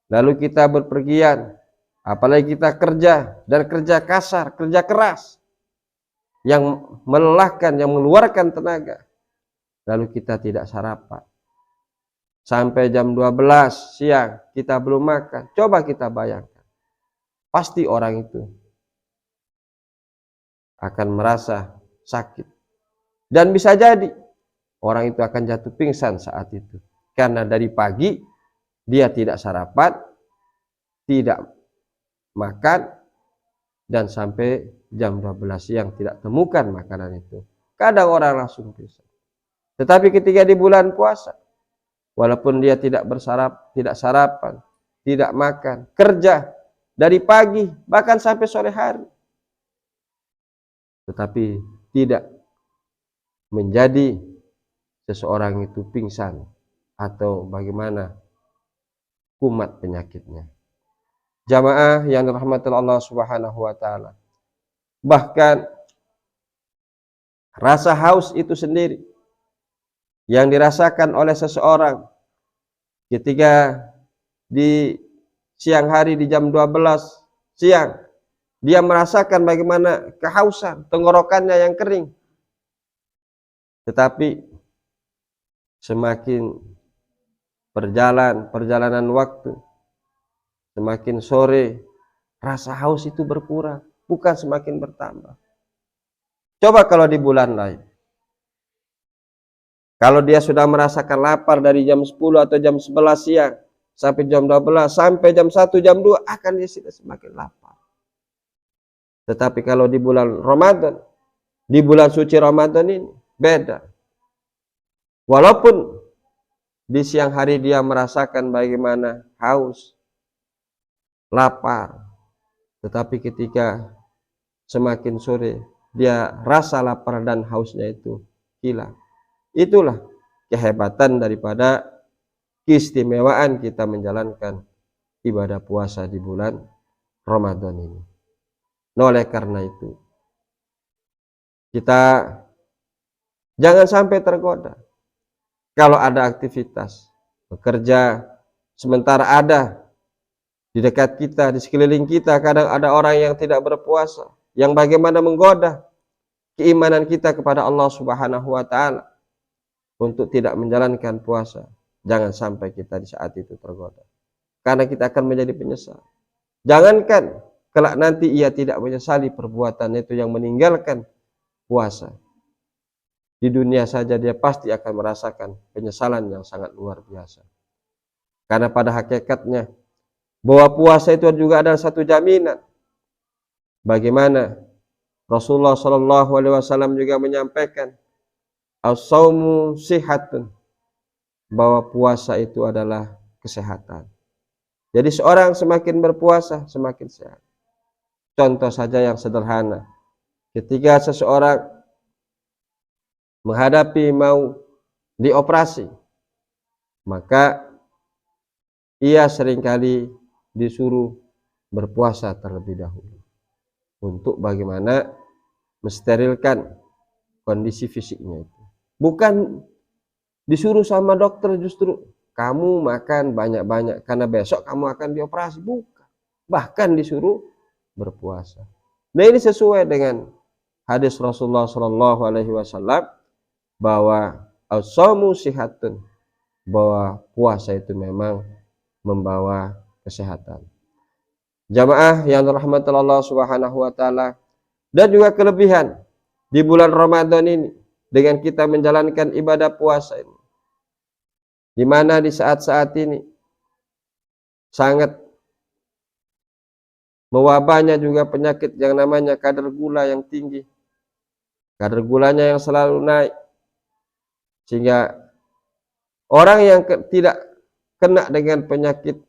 lalu kita berpergian, apalagi kita kerja dan kerja kasar, kerja keras, yang melelahkan, yang mengeluarkan tenaga, lalu kita tidak sarapan, sampai jam 12 siang kita belum makan. Coba kita bayangkan, pasti orang itu akan merasa sakit, dan bisa jadi orang itu akan jatuh pingsan saat itu, karena dari pagi dia tidak sarapan, tidak makan, dan sampai jam 12 siang tidak temukan makanan itu. Kadang orang langsung pingsan. Tetapi ketika di bulan puasa, walaupun dia tidak sarapan, tidak makan, kerja dari pagi bahkan sampai sore hari, tetapi tidak menjadi seseorang itu pingsan atau bagaimana kumat penyakitnya. Jamaah yang dirahmati Allah Subhanahu wa taala, bahkan rasa haus itu sendiri yang dirasakan oleh seseorang ketika di siang hari di jam 12 siang, dia merasakan bagaimana kehausan, tenggorokannya yang kering. Tetapi semakin perjalanan waktu, semakin sore, rasa haus itu berkurang, bukan semakin bertambah. Coba kalau di bulan lain, kalau dia sudah merasakan lapar dari jam 10 atau jam 11 siang sampai jam 12, sampai jam 1, jam 2, akan dia sudah semakin lapar. Tetapi kalau di bulan Ramadan, di bulan suci Ramadan ini beda. Walaupun di siang hari dia merasakan bagaimana haus, lapar, tetapi ketika semakin sore dia rasa lapar dan hausnya itu hilang. Itulah kehebatan daripada keistimewaan kita menjalankan ibadah puasa di bulan Ramadan ini. Oleh karena itu, kita jangan sampai tergoda. Kalau ada aktivitas, bekerja, sementara ada di dekat kita, di sekeliling kita, kadang ada orang yang tidak berpuasa, yang bagaimana menggoda keimanan kita kepada Allah Subhanahu wa Ta'ala untuk tidak menjalankan puasa. Jangan sampai kita di saat itu tergoda, karena kita akan menjadi penyesal. Jangankan kelak nanti ia tidak menyesali perbuatan itu yang meninggalkan puasa, di dunia saja dia pasti akan merasakan penyesalan yang sangat luar biasa. Karena pada hakikatnya bahwa puasa itu juga adalah satu jaminan. Bagaimana Rasulullah Shallallahu Alaihi Wasallam juga menyampaikan, as-saumu sihatun, bahwa puasa itu adalah kesehatan. Jadi seorang semakin berpuasa semakin sehat. Contoh saja yang sederhana, ketika seseorang menghadapi mau dioperasi, maka ia seringkali disuruh berpuasa terlebih dahulu untuk bagaimana mensterilkan kondisi fisiknya itu. Bukan disuruh sama dokter justru kamu makan banyak-banyak karena besok kamu akan dioperasi, bukan. Bahkan disuruh berpuasa. Nah, ini sesuai dengan hadis Rasulullah Shallallahu Alaihi Wasallam bahwa as-saumu sihatun, bahwa puasa itu memang membawa kesehatan. Jamaah yang dirahmati Allah Subhanahu wa Ta'ala, dan juga kelebihan di bulan Ramadan ini dengan kita menjalankan ibadah puasa ini, di mana di saat-saat ini sangat mewabahnya juga penyakit yang namanya kadar gula yang tinggi, kadar gulanya yang selalu naik, sehingga orang yang tidak kena dengan penyakit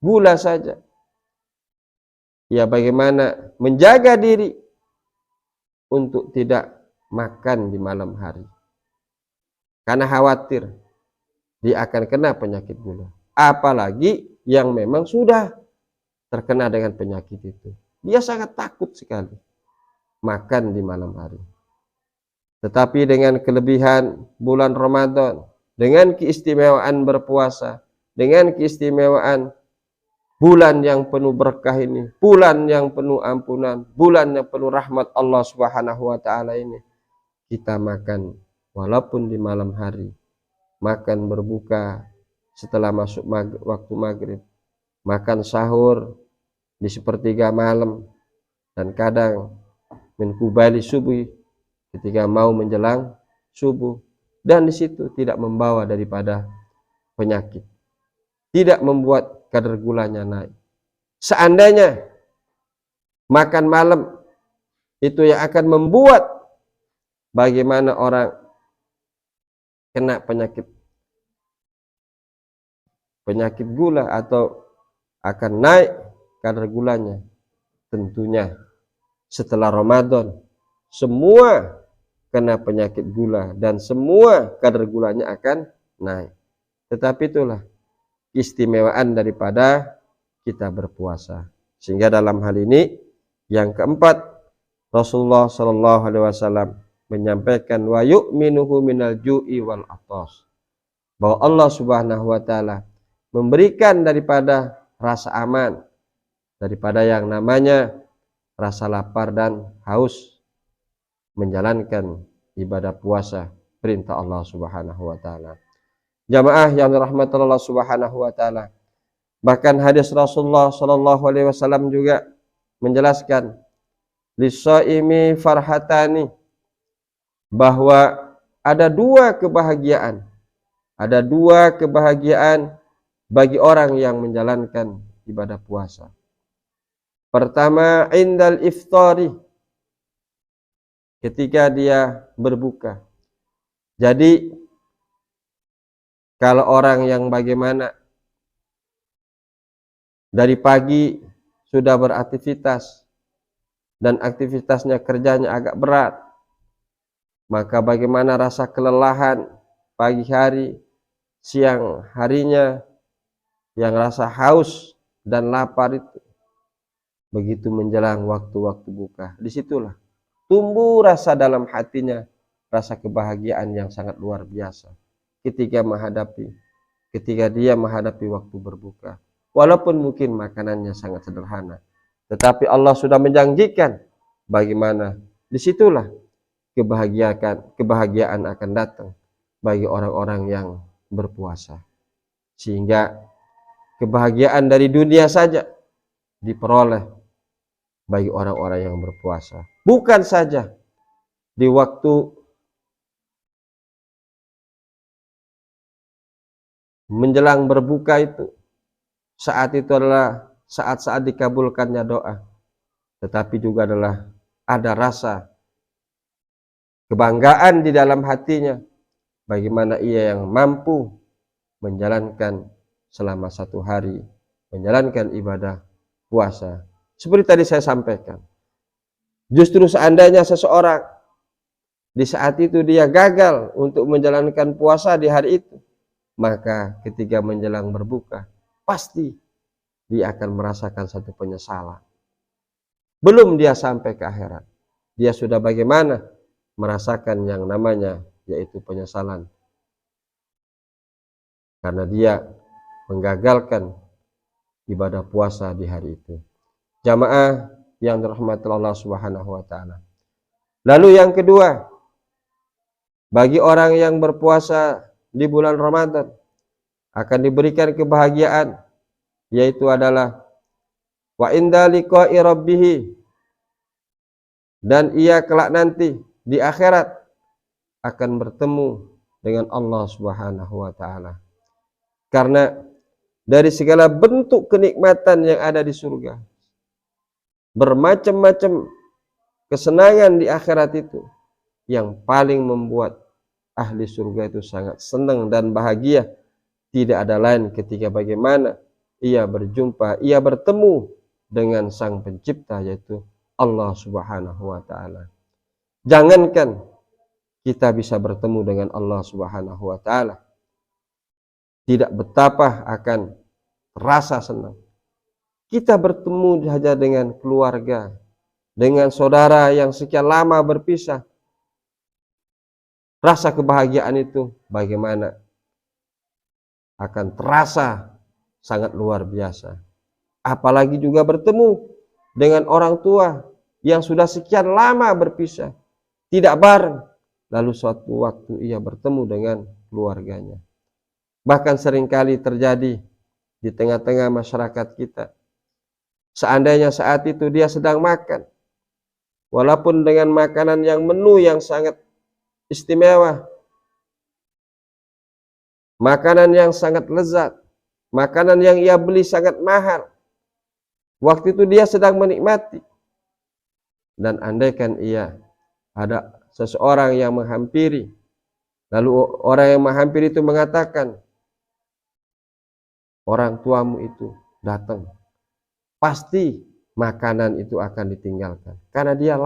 gula saja, ya bagaimana menjaga diri untuk tidak makan di malam hari, karena khawatir dia akan kena penyakit gula. Apalagi yang memang sudah terkena dengan penyakit itu, dia sangat takut sekali makan di malam hari. Tetapi dengan kelebihan bulan Ramadan, dengan keistimewaan berpuasa, dengan keistimewaan bulan yang penuh berkah ini, bulan yang penuh ampunan, bulan yang penuh rahmat Allah Subhanahu wa Ta'ala ini, kita makan walaupun di malam hari, makan berbuka setelah masuk waktu maghrib, makan sahur di sepertiga malam, dan kadang menkubali subuh ketika mau menjelang subuh, dan di situ tidak membawa daripada penyakit, tidak membuat kadar gulanya naik. Seandainya makan malam itu yang akan membuat bagaimana orang kena penyakit gula atau akan naik kadar gulanya, tentunya setelah Ramadan semua kena penyakit gula dan semua kadar gulanya akan naik. Tetapi itulah keistimewaan daripada kita berpuasa. Sehingga dalam hal ini yang keempat, Rasulullah Shallallahu Alaihi Wasallam menyampaikan wa yu'minuhu minal ju'i wal atas, bahwa Allah Subhanahu wa Ta'ala memberikan daripada rasa aman daripada yang namanya rasa lapar dan haus menjalankan ibadah puasa perintah Allah Subhanahu wa Ta'ala. Jamaah yang dirahmati Allah Subhanahu wa Ta'ala, bahkan hadis Rasulullah Shallallahu Alaihi Wasallam juga menjelaskan lis-shaimi farhatani, bahwa ada dua kebahagiaan bagi orang yang menjalankan ibadah puasa. Pertama, indal iftari, ketika dia berbuka. Jadi kalau orang yang bagaimana dari pagi sudah beraktivitas dan aktivitasnya kerjanya agak berat, maka bagaimana rasa kelelahan pagi hari, siang harinya, yang rasa haus dan lapar itu, begitu menjelang waktu-waktu buka, disitulah tumbuh rasa dalam hatinya, rasa kebahagiaan yang sangat luar biasa ketika dia menghadapi waktu berbuka. Walaupun mungkin makanannya sangat sederhana, tetapi Allah sudah menjanjikan bagaimana disitulah kebahagiaan akan datang bagi orang-orang yang berpuasa. Sehingga kebahagiaan dari dunia saja diperoleh bagi orang-orang yang berpuasa. Bukan saja di waktu menjelang berbuka itu, saat itu adalah saat-saat dikabulkannya doa, tetapi juga adalah ada rasa kebanggaan di dalam hatinya bagaimana ia yang mampu menjalankan selama 1 hari, menjalankan ibadah puasa. Seperti tadi saya sampaikan, justru seandainya seseorang di saat itu dia gagal untuk menjalankan puasa di hari itu, maka ketika menjelang berbuka, pasti dia akan merasakan satu penyesalan. Belum dia sampai ke akhirat, dia sudah bagaimana merasakan yang namanya yaitu penyesalan, karena dia menggagalkan ibadah puasa di hari itu. Jamaah yang dirahmati Allah Subhanahu wa taala. Lalu yang kedua, bagi orang yang berpuasa di bulan Ramadan akan diberikan kebahagiaan, yaitu adalah wa inda liqa'i rabbih, dan ia kelak nanti di akhirat akan bertemu dengan Allah Subhanahu wa taala. Karena dari segala bentuk kenikmatan yang ada di surga, bermacam-macam kesenangan di akhirat itu, yang paling membuat ahli surga itu sangat senang dan bahagia tidak ada lain ketika bagaimana ia berjumpa, ia bertemu dengan sang pencipta, yaitu Allah Subhanahu wa taala. Jangankan kita bisa bertemu dengan Allah Subhanahu wa taala, tidak betapa akan rasa senang kita bertemu saja dengan keluarga, dengan saudara yang sekian lama berpisah. Rasa kebahagiaan itu bagaimana akan terasa sangat luar biasa. Apalagi juga bertemu dengan orang tua yang sudah sekian lama berpisah, tidak bareng, lalu suatu waktu ia bertemu dengan keluarganya. Bahkan seringkali terjadi di tengah-tengah masyarakat kita, seandainya saat itu dia sedang makan, walaupun dengan makanan yang menu yang sangat istimewa, makanan yang sangat lezat, makanan yang ia beli sangat mahal, waktu itu dia sedang menikmati, dan andaikan ia ada seseorang yang menghampiri, lalu orang yang menghampiri itu mengatakan, orang tuamu itu datang, pasti makanan itu akan ditinggalkan, karena dia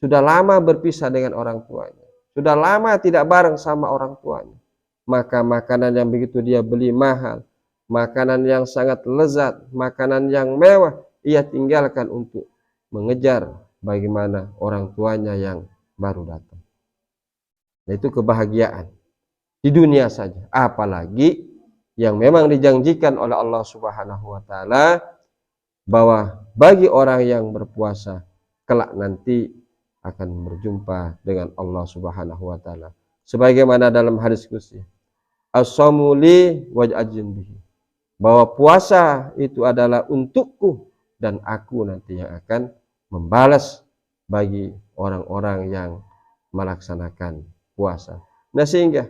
sudah lama berpisah dengan orang tuanya, sudah lama tidak bareng sama orang tuanya. Maka makanan yang begitu dia beli mahal, makanan yang sangat lezat, makanan yang mewah, ia tinggalkan untuk mengejar bagaimana orang tuanya yang baru datang. Nah, itu kebahagiaan di dunia saja, apalagi yang memang dijanjikan oleh Allah Subhanahu wa taala bahwa bagi orang yang berpuasa kelak nanti akan berjumpa dengan Allah Subhanahu wa taala. Sebagaimana dalam hadis qudsi, as-shamu li waj'ajin bihi, bahwa puasa itu adalah untukku dan aku nanti yang akan membalas bagi orang-orang yang melaksanakan puasa. Nah, sehingga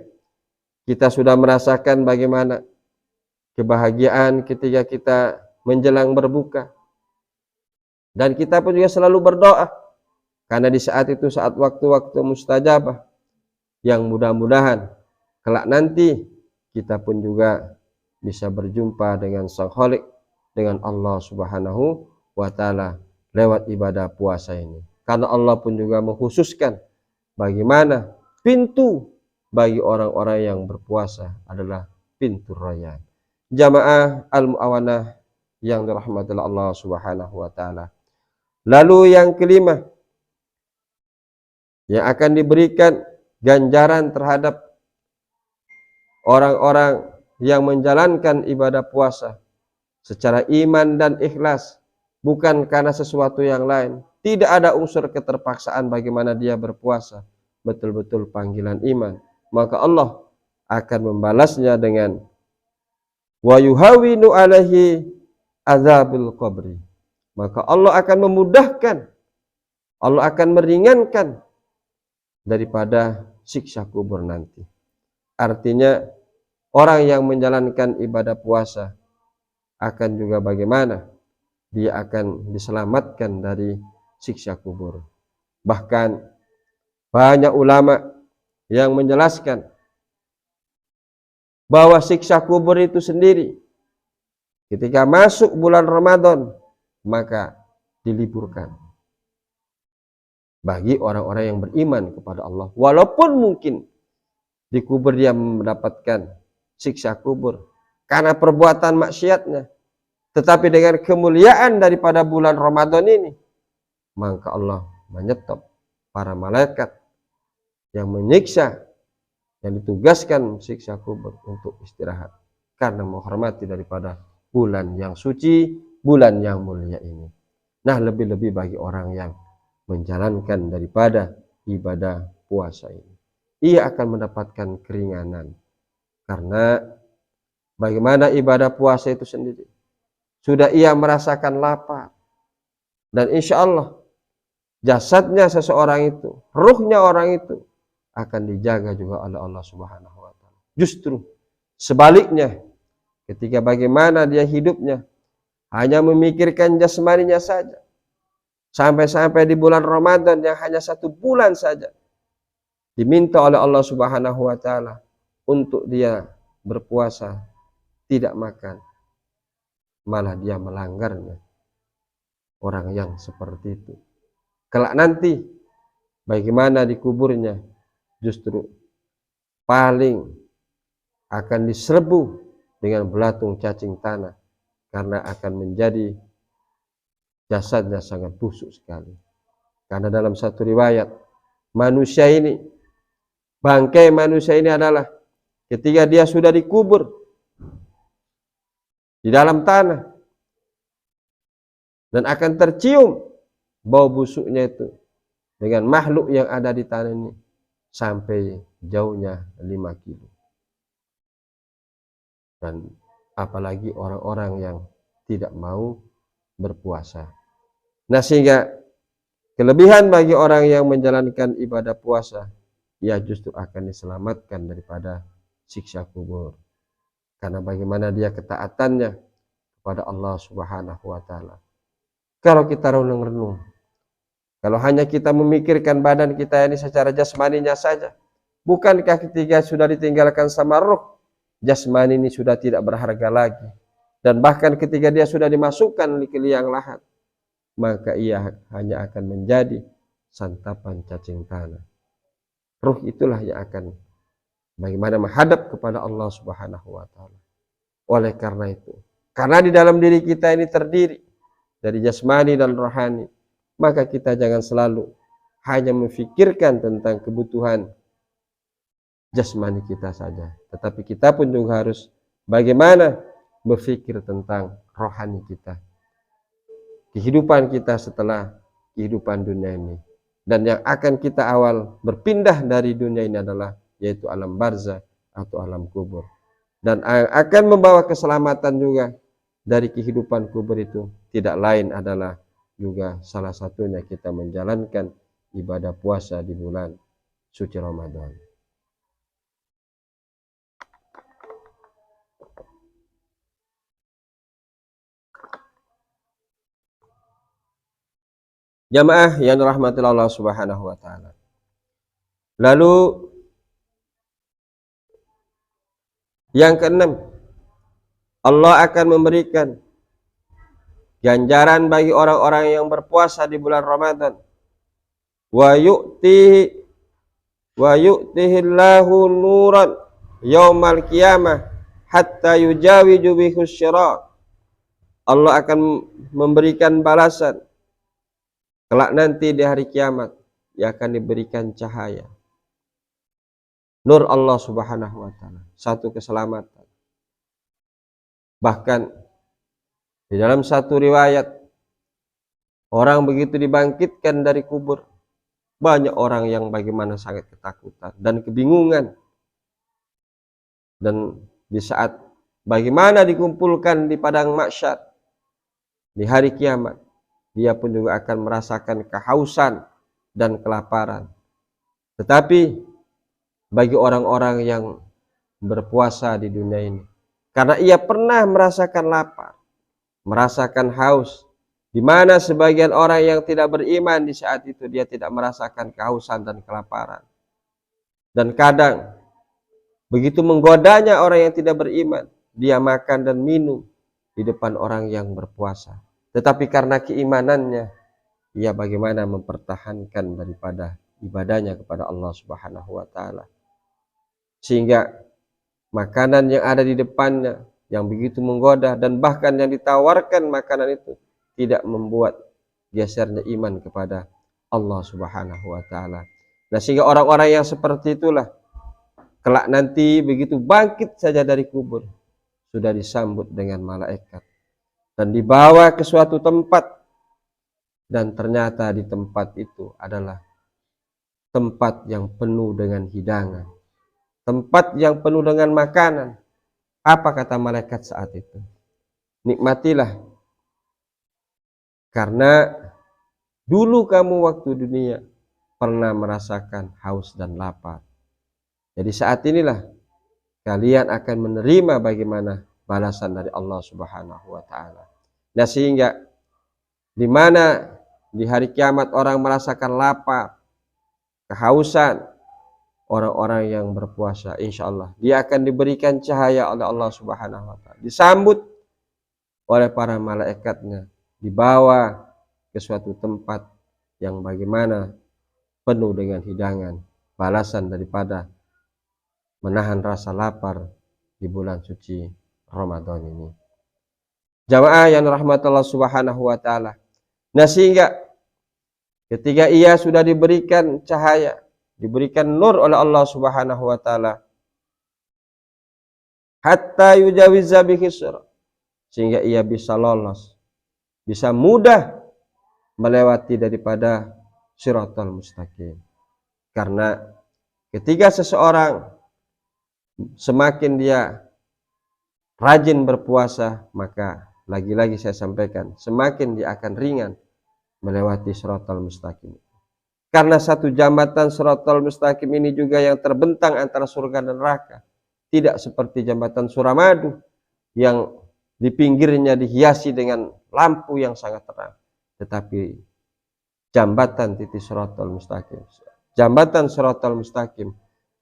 kita sudah merasakan bagaimana kebahagiaan ketika kita menjelang berbuka, dan kita pun juga selalu berdoa, Karena di saat itu saat waktu-waktu mustajabah yang mudah-mudahan kelak nanti kita pun juga bisa berjumpa dengan Sang Khalik, dengan Allah Subhanahu wa taala lewat ibadah puasa ini. Karena Allah pun juga mengkhususkan bagaimana pintu bagi orang-orang yang berpuasa adalah pintu Rayyan. Jamaah Al-Mu'awanah yang dirahmati Allah Subhanahu wa taala. Lalu yang kelima, yang akan diberikan ganjaran terhadap orang-orang yang menjalankan ibadah puasa secara iman dan ikhlas, bukan karena sesuatu yang lain. Tidak ada unsur keterpaksaan bagaimana dia berpuasa, betul-betul panggilan iman. Maka Allah akan membalasnya dengan wa yuhawinu alaihi azabul qabri. Maka Allah akan memudahkan, Allah akan meringankan daripada siksa kubur nanti. Artinya orang yang menjalankan ibadah puasa akan juga bagaimana dia akan diselamatkan dari siksa kubur. Bahkan banyak ulama yang menjelaskan bahwa siksa kubur itu sendiri ketika masuk bulan Ramadan maka diliburkan bagi orang-orang yang beriman kepada Allah. Walaupun mungkin di kubur dia mendapatkan siksa kubur karena perbuatan maksiatnya, tetapi dengan kemuliaan daripada bulan Ramadan ini, maka Allah menyetop para malaikat yang menyiksa, yang ditugaskan siksa kubur untuk istirahat karena menghormati daripada bulan yang suci, bulan yang mulia ini. Nah, lebih-lebih bagi orang yang menjalankan daripada ibadah puasa ini, ia akan mendapatkan keringanan. Karena bagaimana ibadah puasa itu sendiri, sudah ia merasakan lapar, dan insya Allah jasadnya seseorang itu, ruhnya orang itu akan dijaga juga oleh Allah Subhanahu wa taala. Justru sebaliknya, ketika bagaimana dia hidupnya hanya memikirkan jasmaninya saja, sampai-sampai di bulan Ramadan yang hanya 1 bulan saja diminta oleh Allah Subhanahu wa taala untuk dia berpuasa, tidak makan, malah dia melanggarnya. Orang yang seperti itu kelak nanti bagaimana di kuburnya, justru paling akan diserbu dengan belatung cacing tanah, karena akan menjadi jasadnya sangat busuk sekali. Karena dalam satu riwayat, manusia ini, bangkai manusia ini adalah ketika dia sudah dikubur di dalam tanah dan akan tercium bau busuknya itu dengan makhluk yang ada di tanah ini sampai jauhnya 5 kilo. Dan apalagi orang-orang yang tidak mau berpuasa. Nah, sehingga kelebihan bagi orang yang menjalankan ibadah puasa, ia justru akan diselamatkan daripada siksa kubur. Karena bagaimana dia ketaatannya kepada Allah Subhanahu wa taala. Kalau kita renung-renung, kalau hanya kita memikirkan badan kita ini secara jasmaninya saja, bukankah ketika sudah ditinggalkan sama roh, jasmani ini sudah tidak berharga lagi? Dan bahkan ketika dia sudah dimasukkan ke liang lahat, maka ia hanya akan menjadi santapan cacing tanah. Ruh itulah yang akan bagaimana menghadap kepada Allah Subhanahu wa taala. Oleh karena itu, karena di dalam diri kita ini terdiri dari jasmani dan rohani, maka kita jangan selalu hanya memikirkan tentang kebutuhan jasmani kita saja, tetapi kita pun juga harus bagaimana berpikir tentang rohani kita, kehidupan kita setelah kehidupan dunia ini. Dan yang akan kita awal berpindah dari dunia ini adalah yaitu alam barzah atau alam kubur. Dan akan membawa keselamatan juga dari kehidupan kubur itu tidak lain adalah juga salah satunya kita menjalankan ibadah puasa di bulan suci Ramadan. Jamaah yang dirahmati Allah Subhanahu wa taala. Lalu yang keenam, Allah akan memberikan ganjaran bagi orang-orang yang berpuasa di bulan Ramadan. Wa yu'tihillahu nuran yaumal qiyamah hatta yujawiju bihus syirat. Allah akan memberikan balasan kelak nanti di hari kiamat, yang akan diberikan cahaya. Nur Allah Subhanahu wa taala, satu keselamatan. Bahkan di dalam satu riwayat, orang begitu dibangkitkan dari kubur, banyak orang yang bagaimana sangat ketakutan dan kebingungan. Dan di saat bagaimana dikumpulkan di padang mahsyar di hari kiamat, dia pun juga akan merasakan kehausan dan kelaparan. Tetapi bagi orang-orang yang berpuasa di dunia ini, karena ia pernah merasakan lapar, merasakan haus, di mana sebagian orang yang tidak beriman di saat itu dia tidak merasakan kehausan dan kelaparan. Dan kadang begitu menggodanya orang yang tidak beriman, dia makan dan minum di depan orang yang berpuasa. Tetapi karena keimanannya, ia bagaimana mempertahankan daripada ibadahnya kepada Allah Subhanahu wa taala. Sehingga makanan yang ada di depannya yang begitu menggoda, dan bahkan yang ditawarkan makanan itu tidak membuat gesernya iman kepada Allah Subhanahu wa taala. Nah, sehingga orang-orang yang seperti itulah kelak nanti begitu bangkit saja dari kubur, sudah disambut dengan malaikat dan dibawa ke suatu tempat, dan ternyata di tempat itu adalah tempat yang penuh dengan hidangan, tempat yang penuh dengan makanan. Apa kata malaikat saat itu? Nikmatilah, karena dulu kamu waktu dunia pernah merasakan haus dan lapar. Jadi saat inilah kalian akan menerima bagaimana balasan dari Allah Subhanahu wa taala. Nah, sehingga di mana di hari kiamat orang merasakan lapar, kehausan, orang-orang yang berpuasa, insya Allah dia akan diberikan cahaya oleh Allah Subhanahu wa taala, disambut oleh para malaikatnya, dibawa ke suatu tempat yang bagaimana penuh dengan hidangan, balasan daripada menahan rasa lapar di bulan suci Ramadan ini. Jamaah yang rahmat Allah Subhanahu wa taala. Nah, sehingga ketika ia sudah diberikan cahaya, diberikan nur oleh Allah Subhanahu wa taala, hatta yujawiza bihi sirat, sehingga ia bisa lolos, bisa mudah melewati daripada siratal mustaqim. Karena ketika seseorang semakin dia rajin berpuasa, maka lagi-lagi saya sampaikan, semakin dia akan ringan melewati siratal mustaqim. Karena satu jambatan siratal mustaqim ini juga yang terbentang antara surga dan neraka. Tidak seperti jambatan Suramadu yang di pinggirnya dihiasi dengan lampu yang sangat terang. Tetapi jambatan titik siratal mustaqim, jambatan siratal mustaqim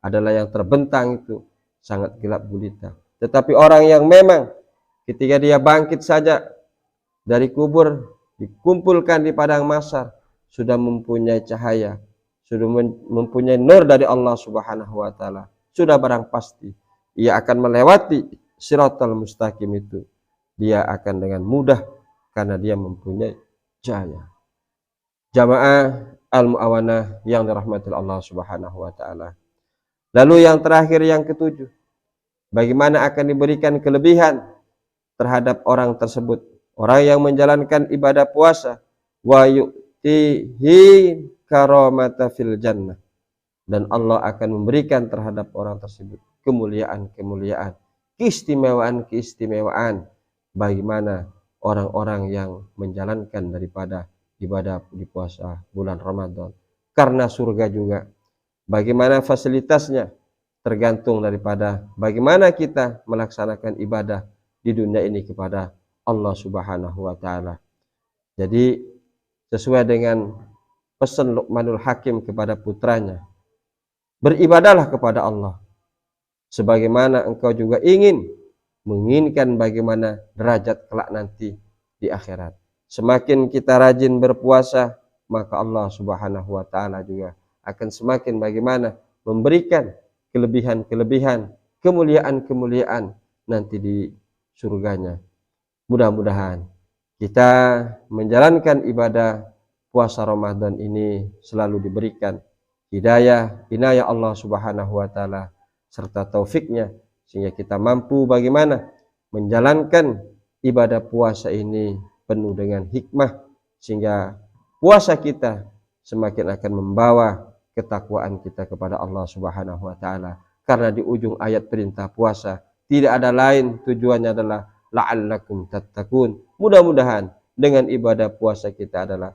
adalah yang terbentang itu sangat gelap gulita. Tetapi orang yang memang ketika dia bangkit saja dari kubur, dikumpulkan di padang mahsyar, sudah mempunyai cahaya, sudah mempunyai nur dari Allah Subhanahu wa taala, sudah barang pasti ia akan melewati siratal mustaqim itu. Dia akan dengan mudah karena dia mempunyai cahaya. Jamaah al-mu'awanah yang dirahmati Allah Subhanahu wa taala. Lalu yang terakhir, yang ketujuh, bagaimana akan diberikan kelebihan terhadap orang tersebut, orang yang menjalankan ibadah puasa, wa yu'tihi karamata fil jannah, dan Allah akan memberikan terhadap orang tersebut kemuliaan-kemuliaan, keistimewaan-keistimewaan, bagaimana orang-orang yang menjalankan daripada ibadah di puasa bulan Ramadan. Karena surga juga bagaimana fasilitasnya tergantung daripada bagaimana kita melaksanakan ibadah di dunia ini kepada Allah Subhanahu wa taala. Jadi sesuai dengan pesan Luqmanul Hakim kepada putranya. Beribadahlah kepada Allah sebagaimana engkau juga menginginkan bagaimana derajat kelak nanti di akhirat. Semakin kita rajin berpuasa, maka Allah Subhanahu wa taala juga akan semakin bagaimana memberikan kelebihan-kelebihan, kemuliaan-kemuliaan nanti di surganya. Mudah-mudahan kita menjalankan ibadah puasa Ramadan ini selalu diberikan hidayah, inayah Allah Subhanahu wa taala serta taufiknya, sehingga kita mampu bagaimana menjalankan ibadah puasa ini penuh dengan hikmah, sehingga puasa kita semakin akan membawa ketakwaan kita kepada Allah Subhanahu wa taala. Karena di ujung ayat perintah puasa tidak ada lain, tujuannya adalah la'allakum tattaqun. Mudah-mudahan dengan ibadah puasa kita adalah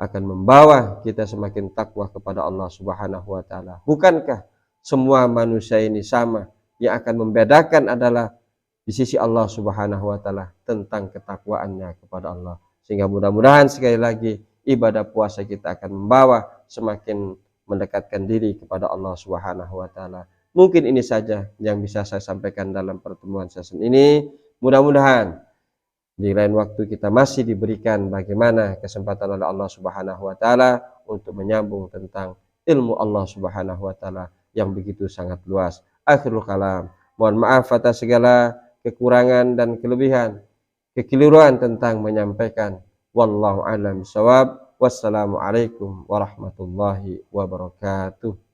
akan membawa kita semakin takwa kepada Allah Subhanahu wa taala. Bukankah semua manusia ini sama? Yang akan membedakan adalah di sisi Allah Subhanahu wa taala tentang ketakwaannya kepada Allah. Sehingga mudah-mudahan sekali lagi ibadah puasa kita akan membawa semakin mendekatkan diri kepada Allah Subhanahu wa taala. Mungkin ini saja yang bisa saya sampaikan dalam pertemuan sesi ini. Mudah-mudahan di lain waktu kita masih diberikan bagaimana kesempatan oleh Allah Subhanahu wa taala untuk menyambung tentang ilmu Allah Subhanahu wa taala yang begitu sangat luas. Akhirul kalam. Mohon maaf atas segala kekurangan dan kekeliruan tentang menyampaikan. Wallahu a'lam bishawab. Wassalamualaikum warahmatullahi wabarakatuh.